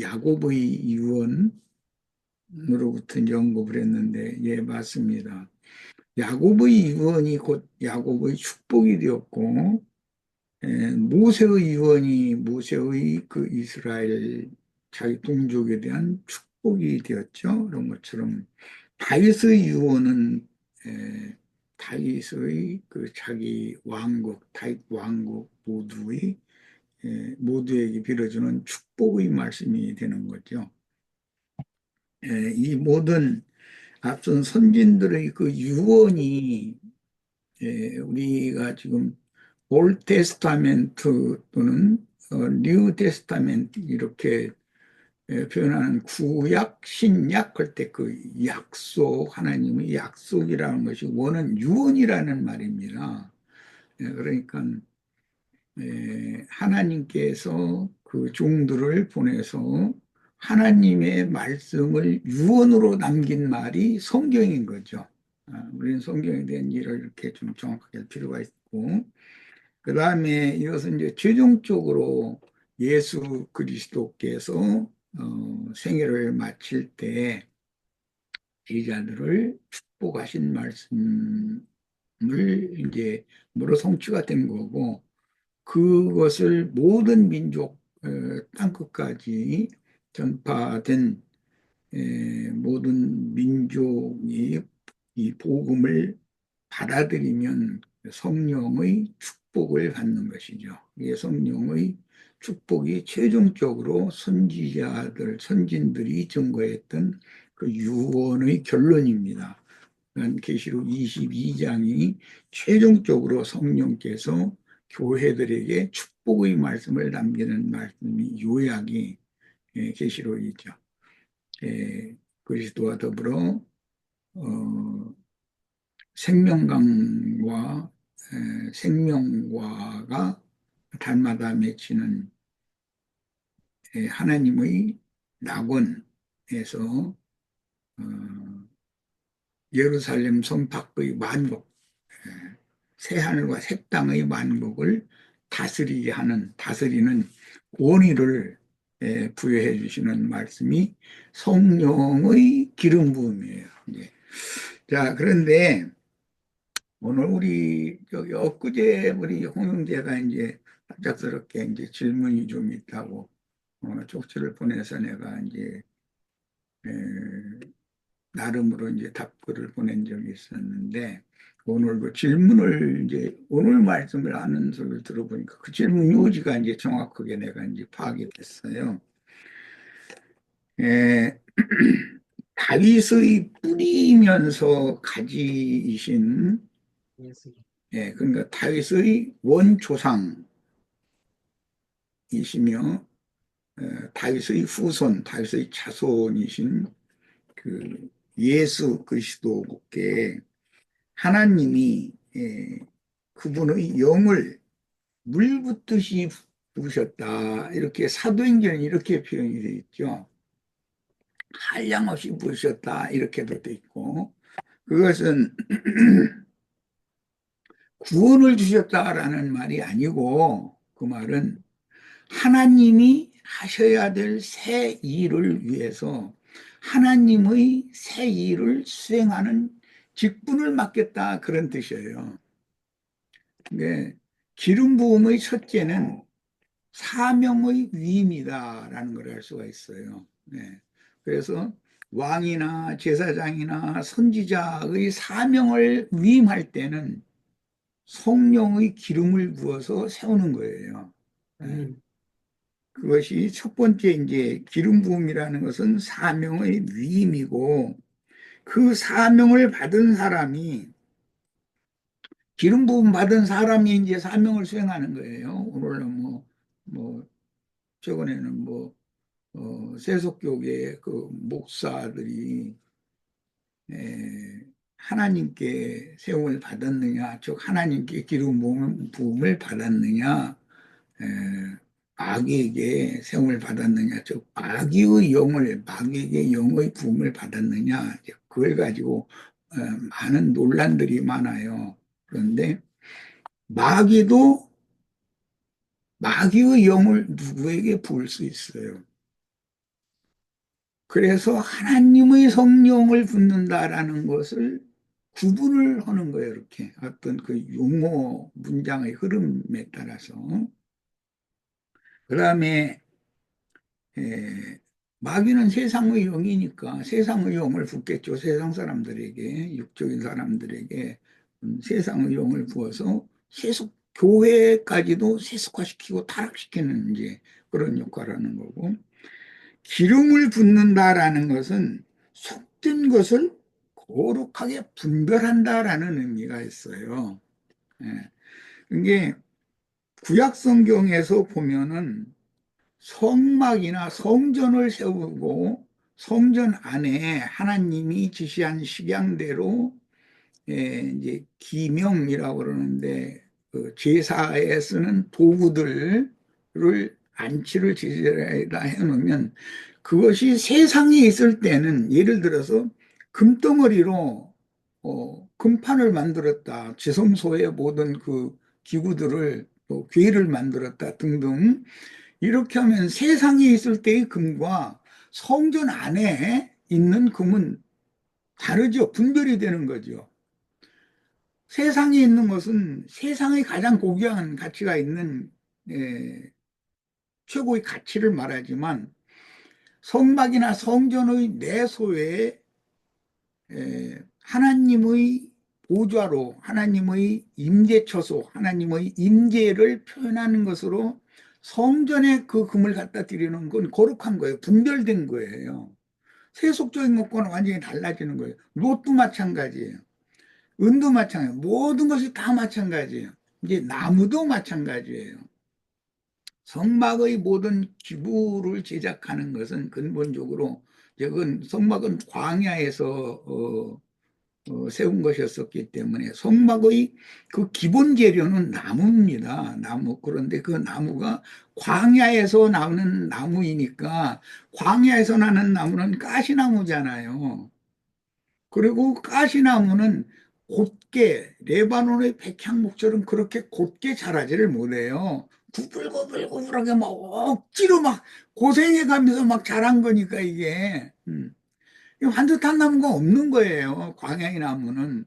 야곱의 유언으로부터 이제 언급을 했는데, 예, 맞습니다. 야곱의 유언이 곧 야곱의 축복이 되었고, 모세의 유언이 모세의 그 이스라엘 자기 동족에 대한 축복이 되었죠. 그런 것처럼 다윗의 유언은 다윗의 그 자기 왕국, 다윗 왕국 모두에게 빌어주는 축복의 말씀이 되는 거죠. 이 모든 앞선 선진들의 그 유언이 우리가 지금 올 테스타멘트 또는 뉴 테스타멘트 이렇게 표현하는 구약, 신약 할 때 그 약속, 하나님의 약속이라는 것이 원은 유언이라는 말입니다. 그러니까 하나님께서 그 종들을 보내서 하나님의 말씀을 유언으로 남긴 말이 성경인 거죠. 우리는 성경에 대한 이해를 이렇게 좀 정확하게 할 필요가 있고, 그 다음에 이것은 이제 최종적으로 예수 그리스도께서 생애를 마칠 때 제자들을 축복하신 말씀을 이제 뭐로 성취가 된 거고, 그것을 모든 민족 땅끝까지 전파된 모든 민족이 이 복음을 받아들이면 성령의 축복을 받는 것이죠. 이게 성령의 축복이 최종적으로 선지자들, 선진들이 증거했던 그 유언의 결론입니다. 계시록 22장이 최종적으로 성령께서 교회들에게 축복의 말씀을 남기는 말씀이 요약이 계시록이죠. 그리스도와 더불어 생명강과 생명과가 달마다 맺히는 하나님의 낙원에서 예루살렘 성 밖의 만국, 새하늘과 새 땅의 만국을 다스리는 권위를 부여해 주시는 말씀이 성령의 기름 부음이에요. 자, 그런데 오늘 우리 여기 엊그제 우리 홍영재가 이제 갑작스럽게 이제 질문이 좀 있다고 쪽지를 보내서 내가 이제 에, 나름으로 이제 답글을 보낸 적이 있었는데 오늘도 질문을 이제 오늘 말씀을 하는 소리를 들어보니까 그 질문 요지가 이제 정확하게 내가 이제 파악이 됐어요. 다윗의 뿌리면서 가지이신 그러니까 다윗의 원조상이시며 다윗의 후손, 다윗의 자손이신 그 예수 그리스도께 하나님이 그분의 영을 물 붓듯이 부으셨다. 이렇게 사도행전은 이렇게 표현이 되어 있죠. 한량없이 부으셨다. 이렇게도 되어 있고 그것은 구원을 주셨다라는 말이 아니고 그 말은 하나님이 하셔야 될 새 일을 위해서 하나님의 새 일을 수행하는 직분을 맡겼다 그런 뜻이에요. 근데 기름 부음의 첫째는 사명의 위임이다라는 걸 알 수가 있어요. 그래서 왕이나 제사장이나 선지자의 사명을 위임할 때는 성령의 기름을 부어서 세우는 거예요. 그것이 첫 번째 이제 기름 부음이라는 것은 사명의 위임이고 그 사명을 받은 사람이 기름 부음 받은 사람이 이제 사명을 수행하는 거예요. 오늘은 뭐 최근에는 세속교계 그 목사들이 하나님께 세움을 받았느냐, 즉 하나님께 기름 부음을 받았느냐, 마귀에게 세움을 받았느냐, 즉 마귀에게 영의 부음을 받았느냐, 그걸 가지고 많은 논란들이 많아요. 그런데 마귀의 영을 누구에게 부을 수 있어요? 그래서 하나님의 성령을 붓는다라는 것을 구분을 하는 거예요. 이렇게 어떤 그 용어 문장의 흐름에 따라서. 그 다음에 마귀는 세상의 영이니까 세상의 영을 붓겠죠. 세상 사람들에게, 육적인 사람들에게 세상의 영을 부어서 교회까지도 세속화시키고 타락시키는 이제 그런 역할을 하는 거고, 기름을 붓는다라는 것은 속된 것을 거룩하게 분별한다라는 의미가 있어요. 이게 구약 성경에서 보면은 성막이나 성전을 세우고 성전 안에 하나님이 지시한 식양대로 이제 기명이라고 그러는데 그 제사에 쓰는 도구들을 안치를 제사에다 해놓으면 그것이 세상에 있을 때는 예를 들어서 금덩어리로 금판을 만들었다. 지성소의 모든 그 기구들을 또 괴를 만들었다 등등 이렇게 하면 세상에 있을 때의 금과 성전 안에 있는 금은 다르죠. 분별이 되는 거죠. 세상에 있는 것은 세상의 가장 고귀한 가치가 있는 최고의 가치를 말하지만 성막이나 성전의 내소에 하나님의 보좌로 하나님의 임재처소 하나님의 임재를 표현하는 것으로 성전에 그 금을 갖다 드리는 건 거룩한 거예요. 분별된 거예요. 세속적인 것과는 완전히 달라지는 거예요. 롯도 마찬가지예요. 은도 마찬가지예요. 모든 것이 다 마찬가지예요. 이제 나무도 마찬가지예요. 성막의 모든 기구를 제작하는 것은 근본적으로 성막은 광야에서 세운 것이었기 때문에 성막의 그 기본 재료는 나무입니다. 나무. 그런데 그 나무가 광야에서 나오는 나무이니까 광야에서 나는 나무는 가시나무잖아요. 그리고 가시나무는 곧게 레바논의 백향목처럼 그렇게 곧게 자라지를 못해요. 구불구불구불하게 막 억지로 막 고생해 가면서 막 자란 거니까 이게. 이 반듯한 나무가 없는 거예요. 광야의 나무는.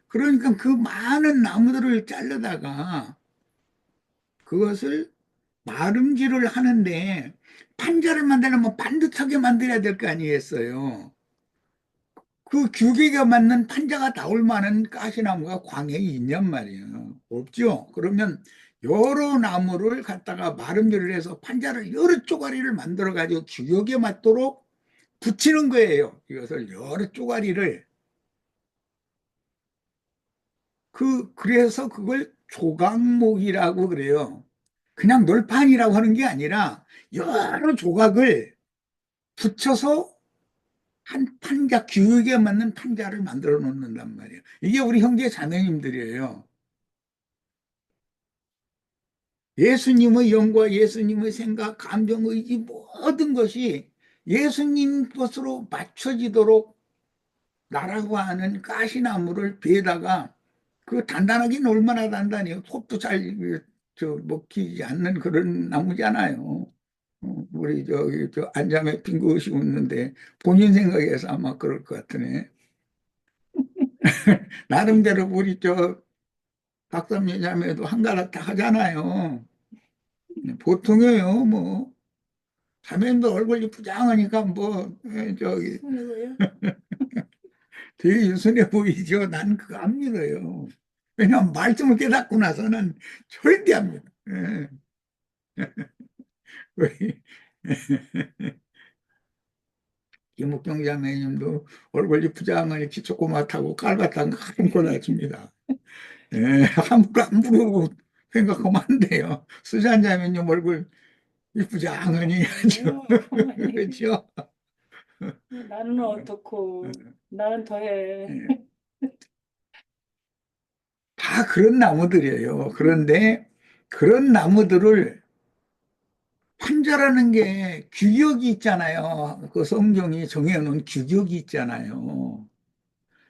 그러니까 그 많은 나무들을 자르다가 그것을 마름질을 하는데 판자를 만들려면 반듯하게 만들어야 될 거 아니겠어요. 그 규격에 맞는 판자가 나올 만한 가시나무가 광야에 있냔 말이에요. 없죠. 그러면 여러 나무를 갖다가 마름질을 해서 판자를 여러 쪼가리를 만들어 가지고 규격에 맞도록 붙이는 거예요. 이것을 여러 쪼가리를. 그래서 그걸 조각목이라고 그래요. 그냥 놀판이라고 하는 게 아니라 여러 조각을 붙여서 한 판자, 규격에 맞는 판자를 만들어 놓는단 말이에요. 이게 우리 형제 자매님들이에요. 예수님의 영과 예수님의 생각, 감정, 의지 모든 것이 예수님 것으로 맞춰지도록 나라고 하는 가시나무를 베다가 그 단단하긴 얼마나 단단해요. 속도 잘 먹히지 않는 그런 나무잖아요. 우리 저 안자매 핑긋이 웃는데 본인 생각에서 아마 그럴 것 같으네. 나름대로 우리 저 박삼년 자매도 한가닥 다 하잖아요. 보통이에요. 뭐 자매도 얼굴이 부장하니까 뭐 저기 되게 유순해 보이죠. 난 그거 안 믿어요. 왜냐하면 말씀을 깨닫고 나서는 절대 안 믿어. 예. 우리 김옥경 자매님도 얼굴이 부장하니 조그맣다고 깔bat한 거 함부로 나십니다. 예, 함부로 생각하면 안 돼요. 수잔 자매님 얼굴 부장하니 아주 그렇죠. 나는 어떻고, 나는 더해. 예. 다 그런 나무들이에요. 그런데 그런 나무들을 판자라는 게 규격이 있잖아요. 그 성경이 정해놓은 규격이 있잖아요.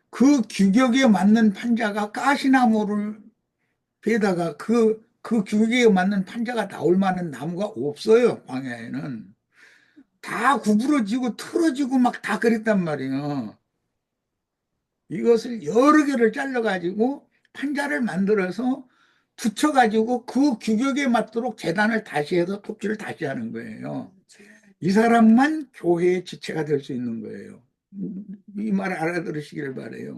그 규격에 맞는 판자가 가시나무를 베다가 그 규격에 맞는 판자가 나올 만한 나무가 없어요. 광야에는. 다 구부러지고 틀어지고 막 다 그랬단 말이에요. 이것을 여러 개를 잘라가지고 판자를 만들어서 붙여가지고 그 규격에 맞도록 재단을 다시 해서 토치를 다시 하는 거예요. 이 사람만 교회의 지체가 될 수 있는 거예요. 이 말 알아들으시길 바래요.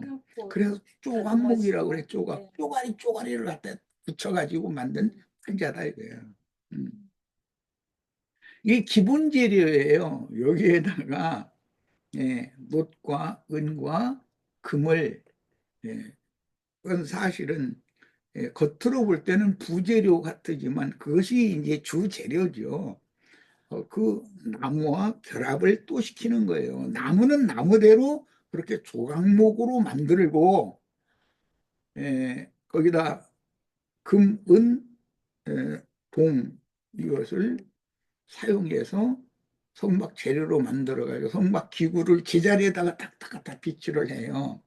그래서 조각목이라고 그래. 조각. 쪼가리를 갖다 붙여가지고 만든 판자다 이거예요. 이게 기본 재료예요. 여기에다가 놋과 은과 금을 그건 사실은 겉으로 볼 때는 부재료 같지만 그것이 이제 주 재료죠. 그 나무와 결합을 또 시키는 거예요. 나무는 나무대로 그렇게 조각목으로 만들고 거기다 금, 은, 동 이것을 사용해서 성막 재료로 만들어가지고 성막 기구를 제자리에다가 탁탁 갖다 비치를 해요.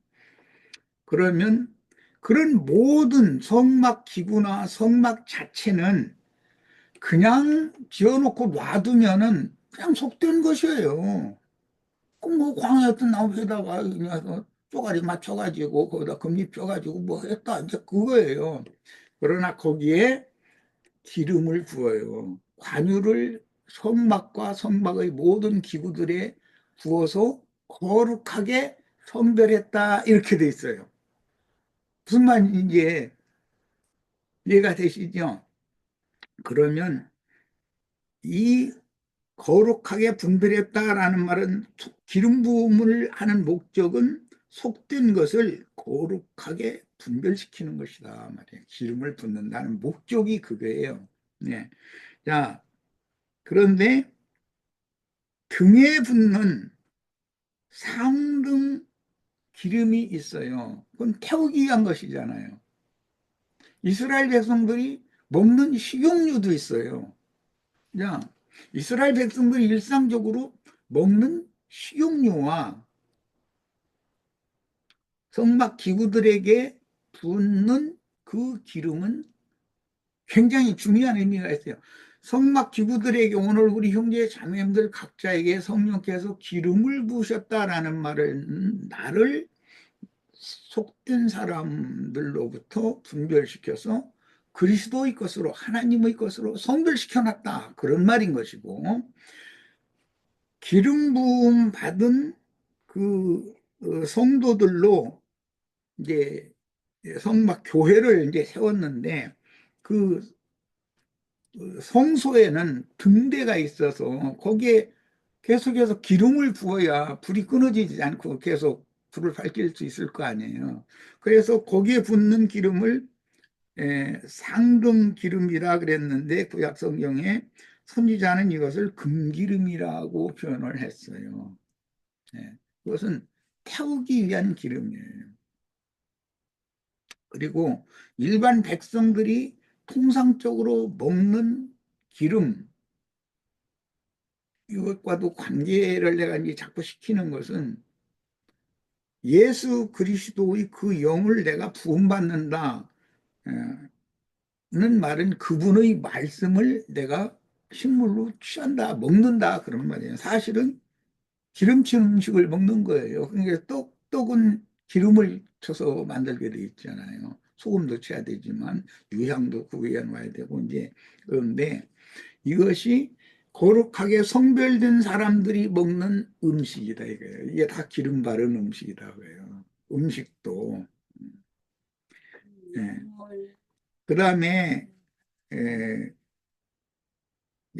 그러면 그런 모든 성막 기구나 성막 자체는 그냥 지어놓고 놔두면은 그냥 속된 것이에요. 그뭐 광야였던 나무에다가 그냥 쪼가리 맞춰가지고 거기다 금잎 펴가지고 뭐 했다 이제 그거예요. 그러나 거기에 기름을 부어요. 관유를 성막과 성막의 모든 기구들에 부어서 거룩하게 성별했다 이렇게 돼 있어요. 무슨 말인지 이해가 되시죠? 그러면 이 거룩하게 분별했다라는 말은 기름 부음을 하는 목적은 속된 것을 거룩하게 분별시키는 것이다 말이에요. 기름을 붓는다는 목적이 그거예요. 네. 자, 그런데 등에 붓는 상등 기름이 있어요. 그건 태우기 위한 것이잖아요. 이스라엘 백성들이 먹는 식용유도 있어요. 자, 이스라엘 백성들이 일상적으로 먹는 식용유와 성막 기구들에게 붓는 그 기름은 굉장히 중요한 의미가 있어요. 성막 기구들에게 오늘 우리 형제 자매님들 각자에게 성령께서 기름을 부으셨다라는 말은 나를 속된 사람들로부터 분별시켜서 그리스도의 것으로 하나님의 것으로 선별시켜놨다 그런 말인 것이고, 기름 부음 받은 그 성도들로 이제 성막 교회를 이제 세웠는데, 그 성소에는 등대가 있어서 거기에 계속해서 기름을 부어야 불이 끊어지지 않고 계속 불을 밝힐 수 있을 거 아니에요. 그래서 거기에 붓는 기름을 상금 기름이라 그랬는데 구약 성경에 선지자는 이것을 금기름이라고 표현을 했어요. 그것은 태우기 위한 기름이에요. 그리고 일반 백성들이 통상적으로 먹는 기름, 이것과도 관계를 내가 이제 자꾸 시키는 것은 예수 그리스도의 그 영을 내가 부음받는다 는 말은 그분의 말씀을 내가 식물로 취한다, 먹는다 그런 말이에요. 사실은 기름진 음식을 먹는 거예요. 그러니까 떡은 기름을 쳐서 만들게 돼 있잖아요. 소금도 쳐야 되지만 유향도 그 위에 놔야 되고 이제. 그런데 이것이 거룩하게 성별된 사람들이 먹는 음식이다 이거예요. 이게 다 기름 바른 음식이라고 해요. 음식도. 그 다음에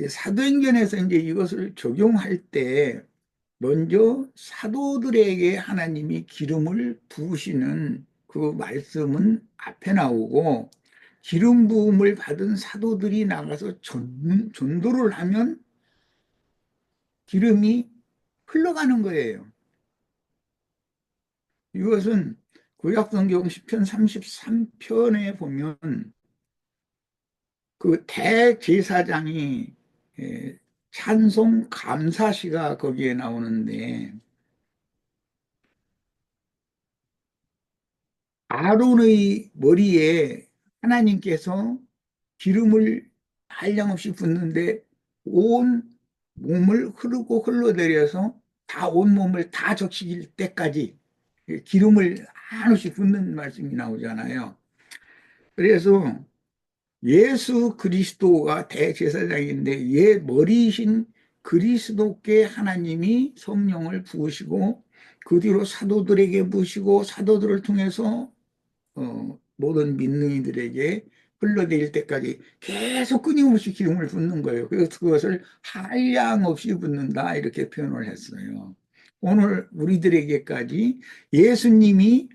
사도행전에서 이제 이것을 적용할 때 먼저 사도들에게 하나님이 기름을 부으시는 그 말씀은 앞에 나오고, 기름 부음을 받은 사도들이 나가서 전도를 하면 기름이 흘러가는 거예요. 이것은 구약성경 시편 33편에 보면 그 대제사장이 찬송 감사시가 거기에 나오는데, 아론의 머리에 하나님께서 기름을 한량없이 붓는데 온 몸을 흐르고 흘러내려서 다 온몸을 다 적시길 때까지 기름을 한없이 붓는 말씀이 나오잖아요. 그래서 예수 그리스도가 대제사장인데 머리이신 그리스도께 하나님이 성령을 부으시고 그 뒤로 사도들에게 부으시고 사도들을 통해서 모든 믿는 이들에게 흘러내릴 때까지 계속 끊임없이 기름을 붓는 거예요. 그래서 그것을 한량없이 붓는다 이렇게 표현을 했어요. 오늘 우리들에게까지 예수님이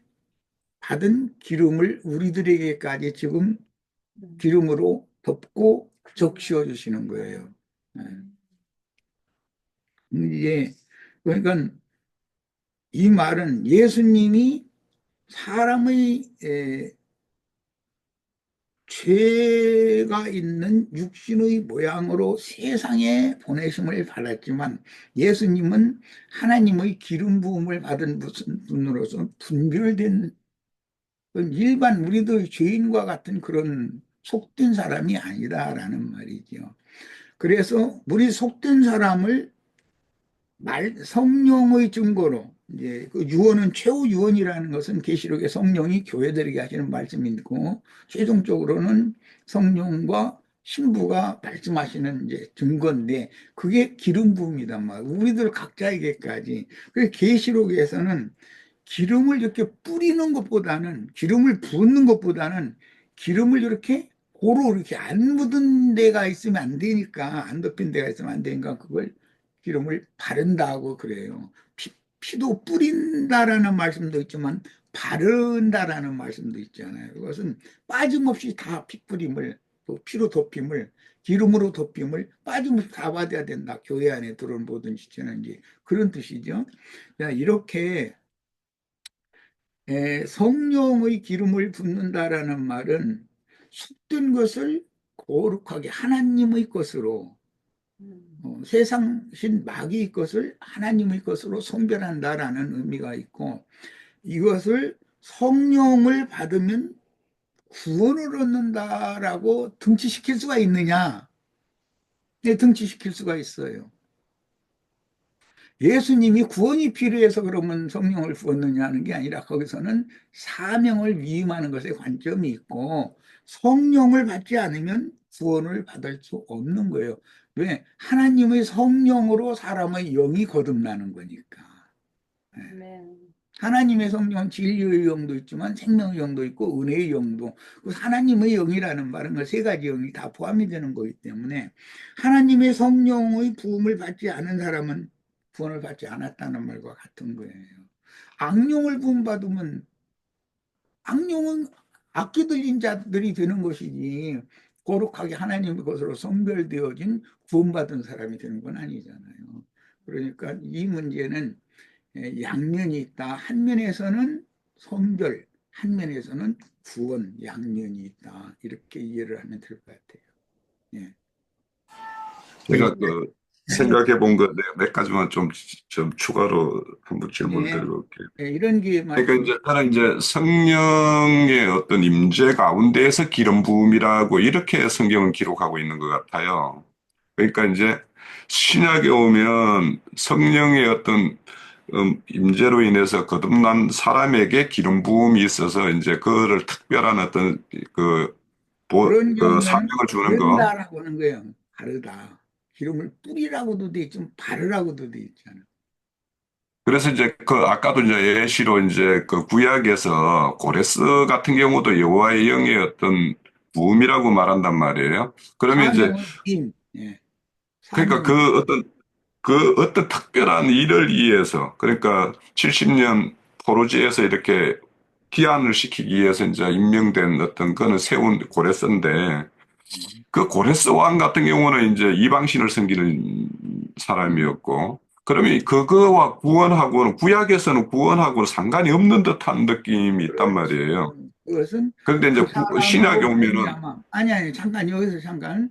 받은 기름을 우리들에게까지 지금 기름으로 덮고 적시어 주시는 거예요. 이제 그러니까 이 말은 예수님이 사람의 죄가 있는 육신의 모양으로 세상에 보내심을 받았지만, 예수님은 하나님의 기름 부음을 받은 분으로서 분별된 일반 우리들 죄인과 같은 그런 속된 사람이 아니다라는 말이죠. 그래서 우리 속된 사람을 성령의 증거로, 이제 그 유언은 최후 유언이라는 것은 계시록의 성령이 교회들에게 하시는 말씀이고, 최종적으로는 성령과 신부가 말씀하시는 이제 증거인데, 그게 기름 부음이단 말이에요. 우리들 각자에게까지. 그래서 계시록에서는 기름을 이렇게 뿌리는 것보다는, 기름을 붓는 것보다는 기름을 이렇게 고루 이렇게 안 묻은 데가 있으면 안 되니까, 안 덮인 데가 있으면 안 되니까 그걸 기름을 바른다고 그래요. 피도 뿌린다라는 말씀도 있지만 바른다라는 말씀도 있잖아요. 그것은 빠짐없이 다 피뿌림을, 또 피로 덮임을, 기름으로 덮임을 빠짐없이 다 받아야 된다. 교회 안에 들어온 모든 지체는 이제 그런 뜻이죠. 이렇게 성령의 기름을 붓는다라는 말은 속된 것을 거룩하게 하나님의 것으로, 세상신 마귀의 것을 하나님의 것으로 선별한다라는 의미가 있고, 이것을 성령을 받으면 구원을 얻는다라고 등치시킬 수가 있느냐? 네, 등치시킬 수가 있어요. 예수님이 구원이 필요해서 그러면 성령을 부었느냐 하는 게 아니라 거기서는 사명을 위임하는 것에 관점이 있고 성령을 받지 않으면 구원을 받을 수 없는 거예요. 왜? 하나님의 성령으로 사람의 영이 거듭나는 거니까. 아멘. 하나님의 성령은 진리의 영도 있지만 생명의 영도 있고 은혜의 영도, 그 하나님의 영이라는 말은 그 세 가지 영이 다 포함이 되는 거기 때문에 하나님의 성령의 부음을 받지 않은 사람은 구원을 받지 않았다는 말과 같은 거예요. 악령을 부음받으면 악령은 악기 들린 자들이 되는 것이지 거룩하게 하나님의 것으로 성별되어진 구원받은 사람이 되는 건 아니잖아요. 그러니까 이 문제는 양면이 있다. 한 면에서는 성별, 한 면에서는 구원, 양면이 있다. 이렇게 이해를 하면 될 것 같아요. 예. 제가 그 생각해 본 거 몇 가지만 좀 추가로 한번 질문 예. 드려볼게요. 예, 이런 게 그러니까 이제 저는 이제 성령의 어떤 임재 가운데에서 기름 부음이라고 이렇게 성경은 기록하고 있는 것 같아요. 그러니까 이제 신약에 오면 성령의 어떤 임재로 인해서 거듭난 사람에게 기름 부음이 있어서 이제 그거를 특별한 어떤 그런 그 경우에는 사명을 주는 거. 바른다라고 하는 거예요. 바르다. 기름을 뿌리라고도 돼 있지만 바르라고도 돼 있잖아. 그래서 이제 아까도 이제 예시로 이제 그 구약에서 고레스 같은 경우도 여호와의 영의 어떤 부음이라고 말한단 말이에요. 그러면 이제 사명의 힘. 예. 그러니까 사명의 그 어떤 특별한 일을 위해서 그러니까 70년 포로지에서 이렇게 귀환을 시키기 위해서 이제 임명된 어떤 그는 세운 고레스인데 그 고레스 왕 같은 경우는 이제 이방신을 섬기는 사람이었고 그러면 그거와 구원하고는 구약에서는 구원하고는 상관이 없는 듯한 느낌이 있단 말이에요. 그것은 그런데 이제 그 신약에 사람으로 오면은 말미암아. 아니 잠깐 여기서 잠깐.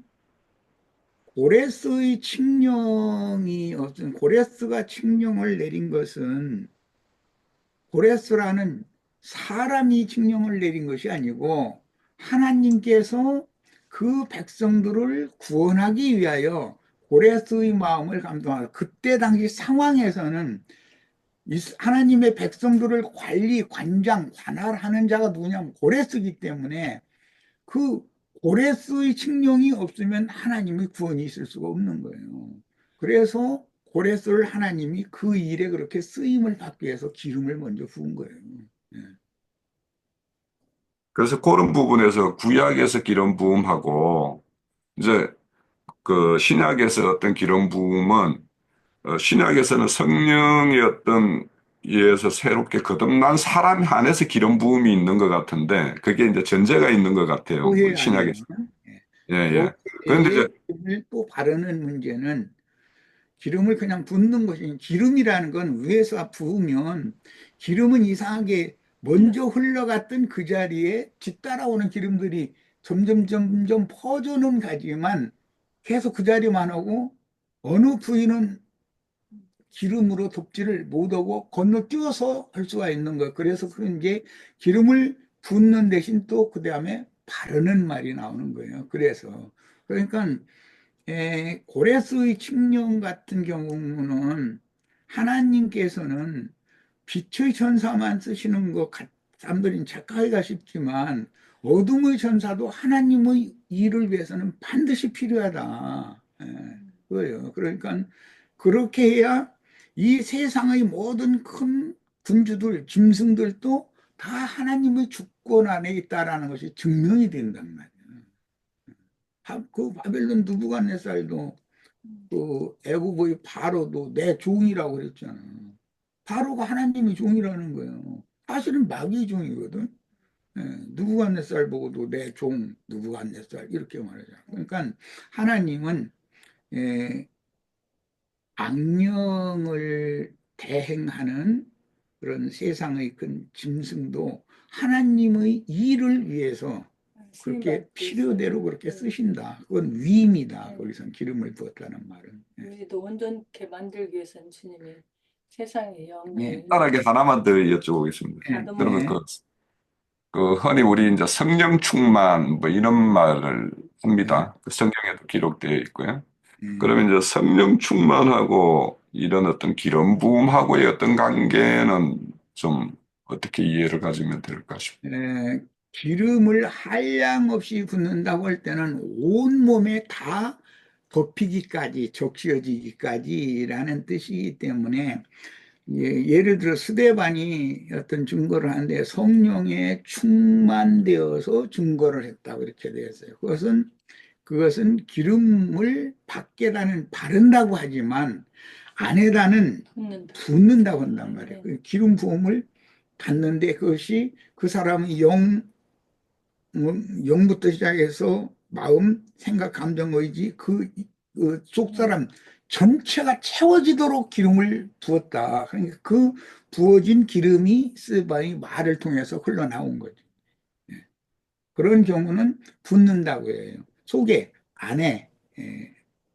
고레스의 칙령이 어떤 고레스가 칙령을 내린 것은 고레스라는 사람이 칙령을 내린 것이 아니고 하나님께서 그 백성들을 구원하기 위하여 고레스의 마음을 감동하라. 그때 당시 상황에서는 하나님의 백성들을 관리, 관장, 관할하는 자가 누구냐면 고레스이기 때문에 그 고레스의 칙령이 없으면 하나님의 구원이 있을 수가 없는 거예요. 그래서 고레스를 하나님이 그 일에 그렇게 쓰임을 받기 위해서 기름을 먼저 부은 거예요. 예. 그래서 그런 부분에서 구약에서 기름 부음하고 이제 그 신약에서 어떤 기름 부음은 신약에서는 성령의 어떤 예에서 새롭게 거듭난 사람 안에서 기름 부음이 있는 것 같은데 그게 이제 전제가 있는 것 같아요. 교회 안에는 신약에서. 예, 예. 그런데 교회에 이제 기름을 또 바르는 문제는 기름을 그냥 붓는 것이 기름이라는 건 위에서 부으면 기름은 이상하게 먼저 흘러갔던 그 자리에 뒤따라오는 기름들이 점점 퍼져는 가지만 계속 그 자리만 하고 어느 부위는 기름으로 돕지를 못하고 건너뛰어서 할 수가 있는 거예요. 그래서 그런 게 기름을 붓는 대신 또 그 다음에 바르는 말이 나오는 거예요. 그래서 그러니까 고레스의 칙령 같은 경우는 하나님께서는 빛의 천사만 쓰시는 것 사람들이 착각하기가 쉽지만 어둠의 천사도 하나님의 일을 위해서는 반드시 필요하다. 그거예요. 그러니까 그렇게 해야 이 세상의 모든 큰 군주들, 짐승들도 다 하나님의 주권 안에 있다라는 것이 증명이 된단 말이에요. 그 바벨론 느부갓네살도 그 애국의 바로도 내 종이라고 그랬잖아. 바로가 하나님의 종이라는 거예요. 사실은 마귀의 종이거든. 예, 느부갓네살 보고도 내 종 느부갓네살 이렇게 말하잖아. 그러니까 하나님은 악령을 대행하는 그런 세상의 큰 짐승도 하나님의 일을 위해서 그렇게 필요대로 그렇게 쓰신다. 그건 위임이다. 거기선 기름을 부었다는 말은. 우리도 온전케 만들기 위해서는 주님이 세상의 영을 네. 간단하게 하나만 더 여쭤보겠습니다. 네. 그러면 그 흔히 우리 이제 성령 충만 뭐 이런 말을 합니다. 그 성경에도 기록되어 있고요. 그러면 이제 성령 충만하고 이런 어떤 기름 부음하고의 어떤 관계는 좀 어떻게 이해를 가지면 될까 싶어요. 기름을 한량없이 붓는다고 할 때는 온몸에 다 덮이기까지, 적셔지기까지라는 뜻이기 때문에, 예를 들어 스데반이 어떤 증거를 하는데 성령에 충만되어서 증거를 했다고 이렇게 되어 있어요. 그것은 기름을 밖에다는 바른다고 하지만 안에다는 붓는다. 붓는다고 한단 말이에요. 네. 그 기름 부음을 받는데 그것이 그 사람의 영부터 시작해서 마음, 생각, 감정, 의지 그 속 사람 전체가 채워지도록 기름을 부었다. 그러니까 그 부어진 기름이 스바의 말을 통해서 흘러나온 거죠. 그런 경우는 붓는다고 해요. 속에, 안에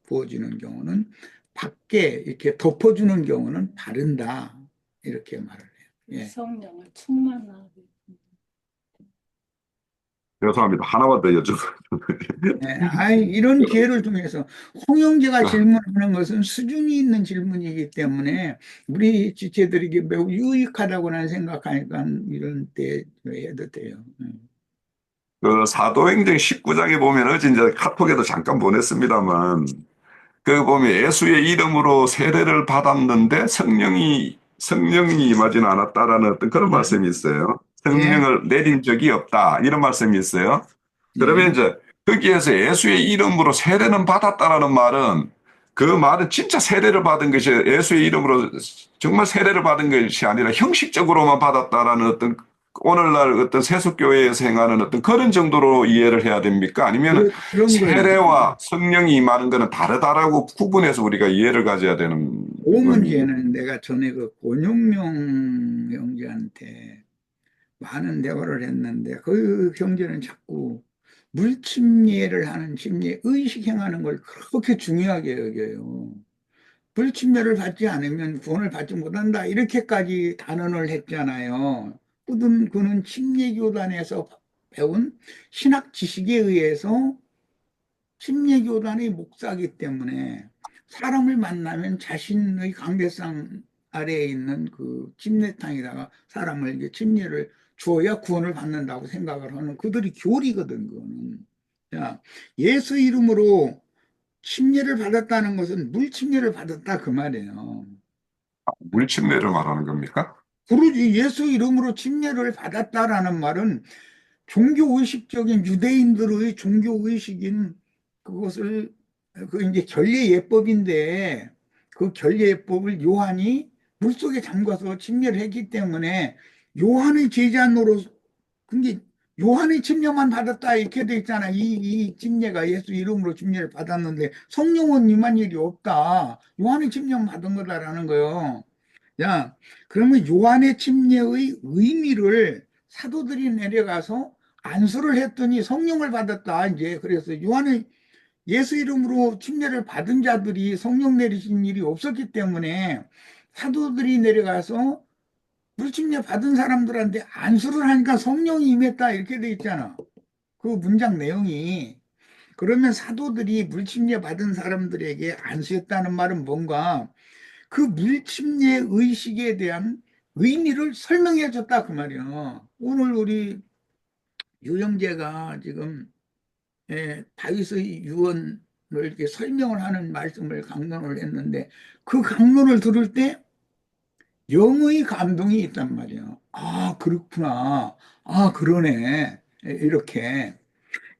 부어지는 경우는, 밖에 이렇게 덮어주는 경우는 바른다. 이렇게 말을 해요. 예. 성령을 충만하게. 죄송합니다. 하나만 더 여쭤봐요. 이런 기회를 통해서 홍영재가 질문하는 것은 수준이 있는 질문이기 때문에 우리 지체들에게 매우 유익하다고 나는 생각하니까 이런 때 해도 돼요. 그 사도행전 19장에 보면 어제 이제 카톡에도 잠깐 보냈습니다만 그 보면 예수의 이름으로 세례를 받았는데 성령이 임하지는 않았다라는 어떤 그런 말씀이 있어요. 성령을 내린 적이 없다 이런 말씀이 있어요. 그러면 이제 거기에서 예수의 이름으로 세례는 받았다라는 말은 그 말은 진짜 세례를 받은 것이 예수의 이름으로 정말 세례를 받은 것이 아니라 형식적으로만 받았다라는 어떤 오늘날 어떤 세속교회에서 행하는 어떤 그런 정도로 이해를 해야 됩니까? 아니면 그런 거예요. 세례와 성령이 임하는 것은 다르다라고 구분해서 우리가 이해를 가져야 되는 그 의미입니다. 문제는 내가 전에 그 권용명 형제한테 많은 대화를 했는데 그 형제는 자꾸 물침례를 하는 침례, 의식 행하는 걸 그렇게 중요하게 여겨요. 불침례를 받지 않으면 구원을 받지 못한다. 이렇게까지 단언을 했잖아요. 그는 침례교단에서 배운 신학 지식에 의해서 침례교단의 목사이기 때문에 사람을 만나면 자신의 강대상 아래에 있는 그 침례탕에다가 사람을 이제 침례를 주어야 구원을 받는다고 생각을 하는 그들이 교리거든, 그거는. 자, 예수 이름으로 침례를 받았다는 것은 물 침례를 받았다 그 말이에요. 물침례를 말하는 겁니까? 그러지 예수 이름으로 침례를 받았다라는 말은 종교 의식적인 유대인들의 종교 의식인 그것을 그 이제 결례 예법인데 그 결례 예법을 요한이 물속에 잠가서 침례를 했기 때문에 요한의 제자 노릇 근데 요한의 침례만 받았다 이렇게 돼 있잖아. 이 침례가 예수 이름으로 침례를 받았는데 성령은 임한 일이 없다. 요한의 침례만 받은 거다라는 거요. 야, 그러면 요한의 침례의 의미를 사도들이 내려가서 안수를 했더니 성령을 받았다. 이제 그래서 요한의 예수 이름으로 침례를 받은 자들이 성령 내리신 일이 없었기 때문에 사도들이 내려가서 물침례 받은 사람들한테 안수를 하니까 성령이 임했다 이렇게 돼 있잖아. 그 문장 내용이. 그러면 사도들이 물침례 받은 사람들에게 안수했다는 말은 뭔가 그 물침례 의식에 대한 의미를 설명해 줬다 그 말이야. 오늘 우리 유영재가 지금 다윗의 유언을 이렇게 설명을 하는 말씀을 강론을 했는데 그 강론을 들을 때 영의 감동이 있단 말이에요. 아, 그렇구나. 아, 그러네. 이렇게.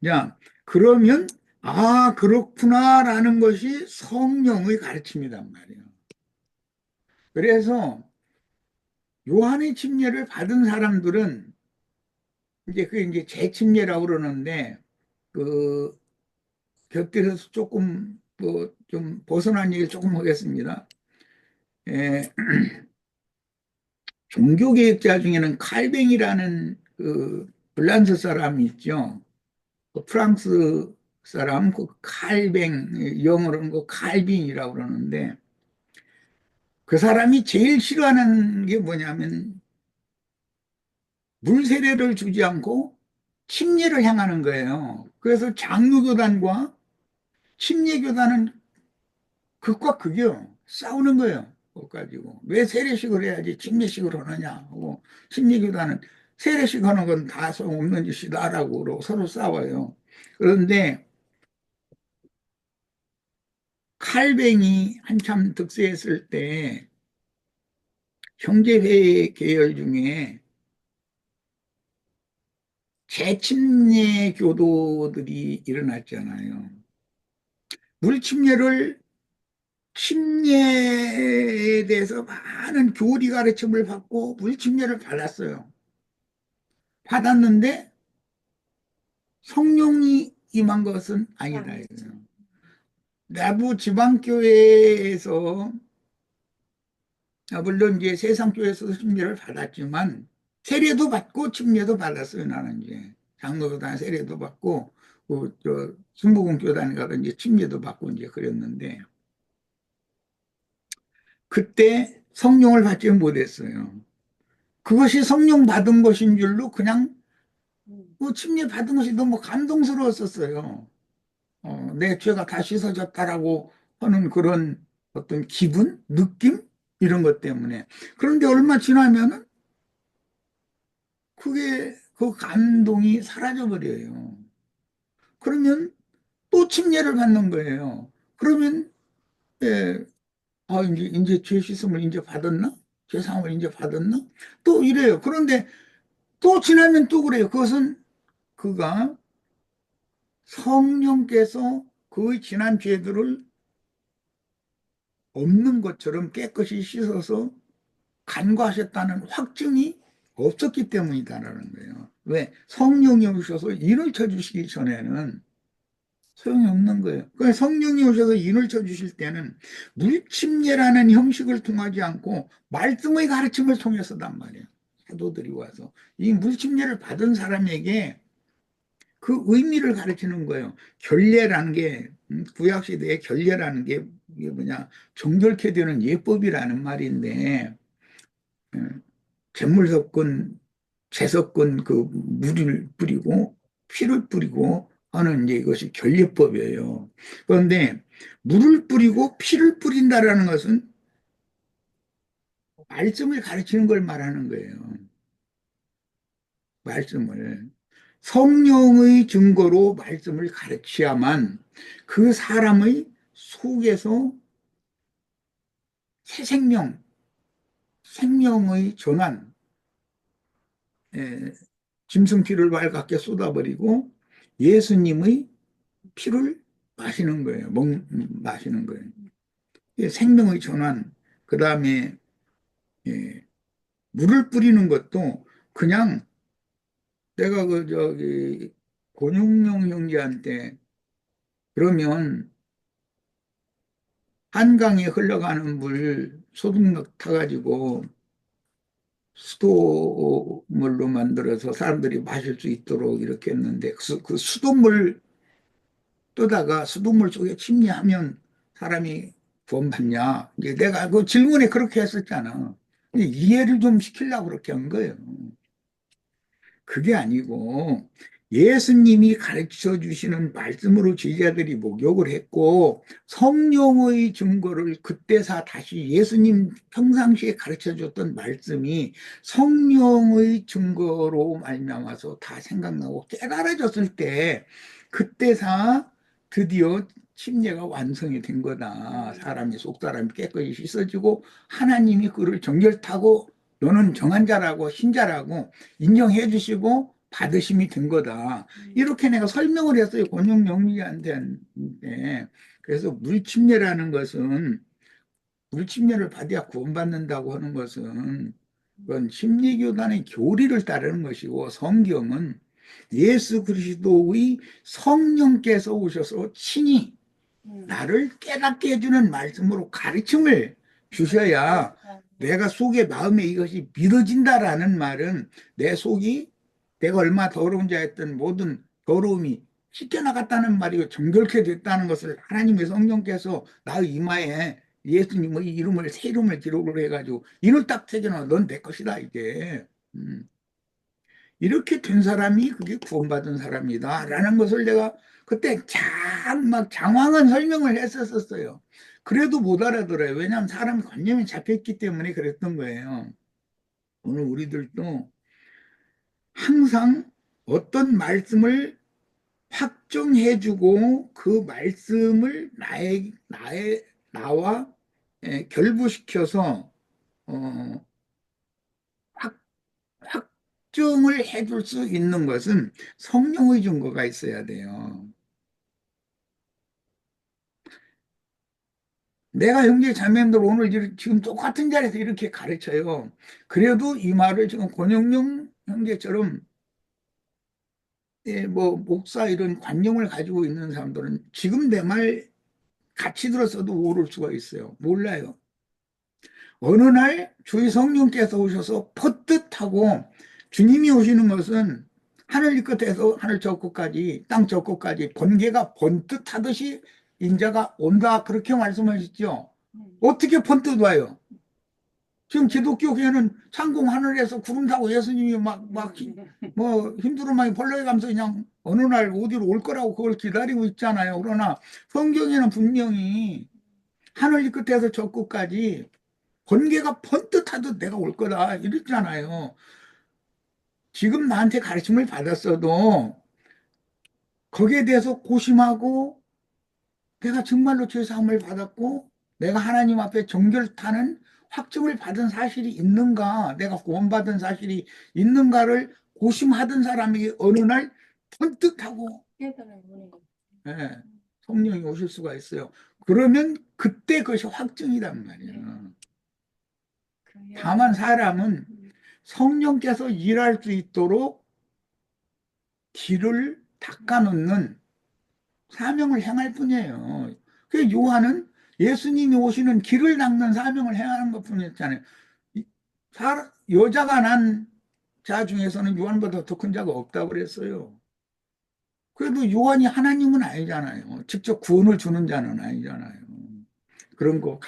자, 그러면, 아, 그렇구나라는 것이 성령의 가르침이란 말이에요. 그래서 요한의 침례를 받은 사람들은 이제 그 이제 재침례라고 그러는데 그 곁들여서 조금 뭐 좀 벗어난 얘기를 조금 하겠습니다. 종교개혁자 중에는 칼뱅이라는 그 블란스 사람이 있죠. 그 프랑스 사람 그 칼뱅 영어로는 그 칼빈이라고 그러는데 그 사람이 제일 싫어하는 게 뭐냐면 물 세례를 주지 않고 침례를 향하는 거예요. 그래서 장로교단과 침례교단은 극과 극이요. 싸우는 거예요. 그거 가지고. 왜 세례식을 해야지 침례식을 하느냐 하고, 침례교단은 세례식 하는 건 다 소용없는 짓이다라고 서로 싸워요. 그런데 칼뱅이 한참 득세했을 때 형제회 계열 중에 재침례 교도들이 일어났잖아요. 물침례를 침례에 대해서 많은 교리 가르침을 받고 물침례를 받았어요. 받았는데 성령이 임한 것은 아니다. 이거예요. 내부 지방교회에서 물론 이제 세상교회에서도 침례를 받았지만 세례도 받고 침례도 받았어요. 나는 이제 장로교단 세례도 받고 순복음교단에 가서 이제 침례도 받고 이제 그랬는데 그때 성령을 받지 못했어요. 그것이 성령 받은 것인 줄로 그냥 침례 받은 것이 너무 감동스러웠었어요. 내 죄가 다 씻어졌다라고 하는 그런 어떤 기분, 느낌 이런 것 때문에. 그런데 얼마 지나면은 그 감동이 사라져 버려요. 그러면 또 침례를 받는 거예요. 그러면 예, 이제 죄 씻음을 이제 받았나? 죄 사함을 이제 받았나? 또 이래요. 그런데 또 지나면 또 그래요. 그것은 그가 성령께서 그 지난 죄들을 없는 것처럼 깨끗이 씻어서 간과하셨다는 확증이 없었기 때문이다라는 거예요. 왜? 성령이 오셔서 인을 쳐주시기 전에는 소용이 없는 거예요. 그러니까 성령이 오셔서 인을 쳐주실 때는 물침례라는 형식을 통하지 않고 말씀의 가르침을 통해서단 말이에요. 사도들이 와서 이 물침례를 받은 사람에게 그 의미를 가르치는 거예요. 결례라는 게 구약시대에 결례라는 게 이게 뭐냐 정결케 되는 예법이라는 말인데 잿물 섞은 재 섞은 그 물을 뿌리고 피를 뿌리고 하는 이제 이것이 결례법이에요. 그런데 물을 뿌리고 피를 뿌린다라는 것은 말씀을 가르치는 걸 말하는 거예요. 말씀을. 성령의 증거로 말씀을 가르쳐야만 그 사람의 속에서 새 생명의 전환, 짐승 피를 발갛게 쏟아버리고 예수님의 피를 마시는 거예요. 마시는 거예요. 생명의 전환, 그 다음에 물을 뿌리는 것도 그냥 내가 권용용 형제한테 그러면 한강에 흘러가는 물 소독력 타가지고 수돗물로 만들어서 사람들이 마실 수 있도록 이렇게 했는데 그 수돗물 떠다가 수돗물 속에 침례하면 사람이 구원받냐? 이제 내가 그 질문에 그렇게 했었잖아. 이해를 좀 시키려고 그렇게 한 거예요. 그게 아니고 예수님이 가르쳐 주시는 말씀으로 제자들이 목욕을 했고 성령의 증거를 그때서 다시 예수님 평상시에 가르쳐 줬던 말씀이 성령의 증거로 말미암아서 다 생각나고 깨달아졌을 때 그때서 드디어 침례가 완성이 된 거다. 속 사람이 깨끗이 씻어지고 하나님이 그를 정결타고 너는 정한 자라고 신자라고 인정해 주시고 받으심이 된 거다. 이렇게 내가 설명을 했어요. 권영 영리한테. 그래서 물침례라는 것은 물침례를 받아야 구원받는다고 하는 것은 그건 심리교단의 교리를 따르는 것이고 성경은 예수 그리스도의 성령께서 오셔서 친히 나를 깨닫게 해주는 말씀으로 가르침을 주셔야 내가 속에 마음에 이것이 믿어진다라는 말은 내 속이 내가 얼마나 더러운 자였던 모든 더러움이 씻겨나갔다는 말이고 정결케 됐다는 것을 하나님의 성령께서 나의 이마에 예수님의 이름을 새 이름을 기록을 해가지고 이를 딱 새겨놔 넌 내 것이다 이게 이렇게 된 사람이 그게 구원받은 사람이다라는 것을 내가 그때 막 장황한 설명을 했었어요. 그래도 못 알아들어요. 왜냐하면 사람 관념이 잡혔기 때문에 그랬던 거예요. 오늘 우리들도 항상 어떤 말씀을 확정해주고 그 말씀을 나와 결부시켜서 확정을 해줄 수 있는 것은 성령의 증거가 있어야 돼요. 내가 형제 자매님들 오늘 지금 똑같은 자리에서 이렇게 가르쳐요. 그래도 이 말을 지금 권영용 형제처럼 목사 이런 관념을 가지고 있는 사람들은 지금 내 말 같이 들었어도 모를 수가 있어요. 몰라요. 어느 날 주의 성령께서 오셔서 퍼뜩하고 주님이 오시는 것은 하늘 이 끝에서 하늘 저 끝까지 땅 저 끝까지 번개가 번뜩하듯이 인자가 온다 그렇게 말씀하셨죠. 어떻게 번뜩 와요? 지금 기독교계는 창공 하늘에서 구름 타고 예수님이 막 힘들어만 벌렁이 가면서 그냥 어느 날 어디로 올 거라고 그걸 기다리고 있잖아요. 그러나 성경에는 분명히 하늘 이 끝에서 저 끝까지 번개가 번뜩하듯 내가 올 거다 이랬잖아요. 지금 나한테 가르침을 받았어도 거기에 대해서 고심하고 내가 정말로 죄사함을 받았고 내가 하나님 앞에 정결타는 확증을 받은 사실이 있는가, 내가 구원받은 사실이 있는가를 고심하던 사람이 어느 날 번뜩하고 성령이 오실 수가 있어요. 그러면 그때 그것이 확증이란 말이에요. 다만 사람은 성령께서 일할 수 있도록 길을 닦아놓는 사명을 행할 뿐이에요. 그 요한은 예수님이 오시는 길을 닦는 사명을 행하는 것 뿐이었잖아요. 여자가 난 자 중에서는 요한보다 더 큰 자가 없다고 그랬어요. 그래도 요한이 하나님은 아니잖아요. 직접 구원을 주는 자는 아니잖아요. 그런 거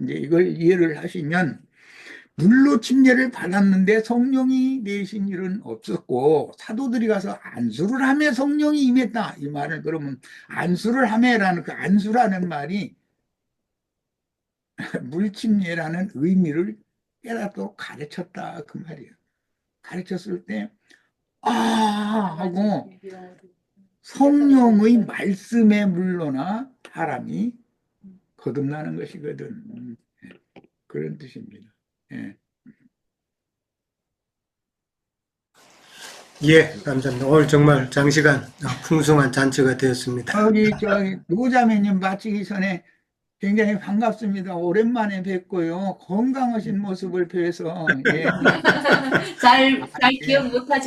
이제 이걸 이해를 하시면 물로 침례를 받았는데 성령이 내신 일은 없었고 사도들이 가서 안수를 하며 성령이 임했다 이 말을 그러면 안수를 하며라는 그 안수라는 말이 물침례라는 의미를 깨닫도록 가르쳤다 그 말이에요. 가르쳤을 때 하고 성령의 말씀에 물러나 사람이 거듭나는 것이거든. 그런 뜻입니다. 감사합니다. 오늘 정말 장시간 풍성한 잔치가 되었습니다. 우리 노자매님 마치기 전에 굉장히 반갑습니다. 오랜만에 뵙고요. 건강하신 모습을 뵈서 잘 기억 못하지.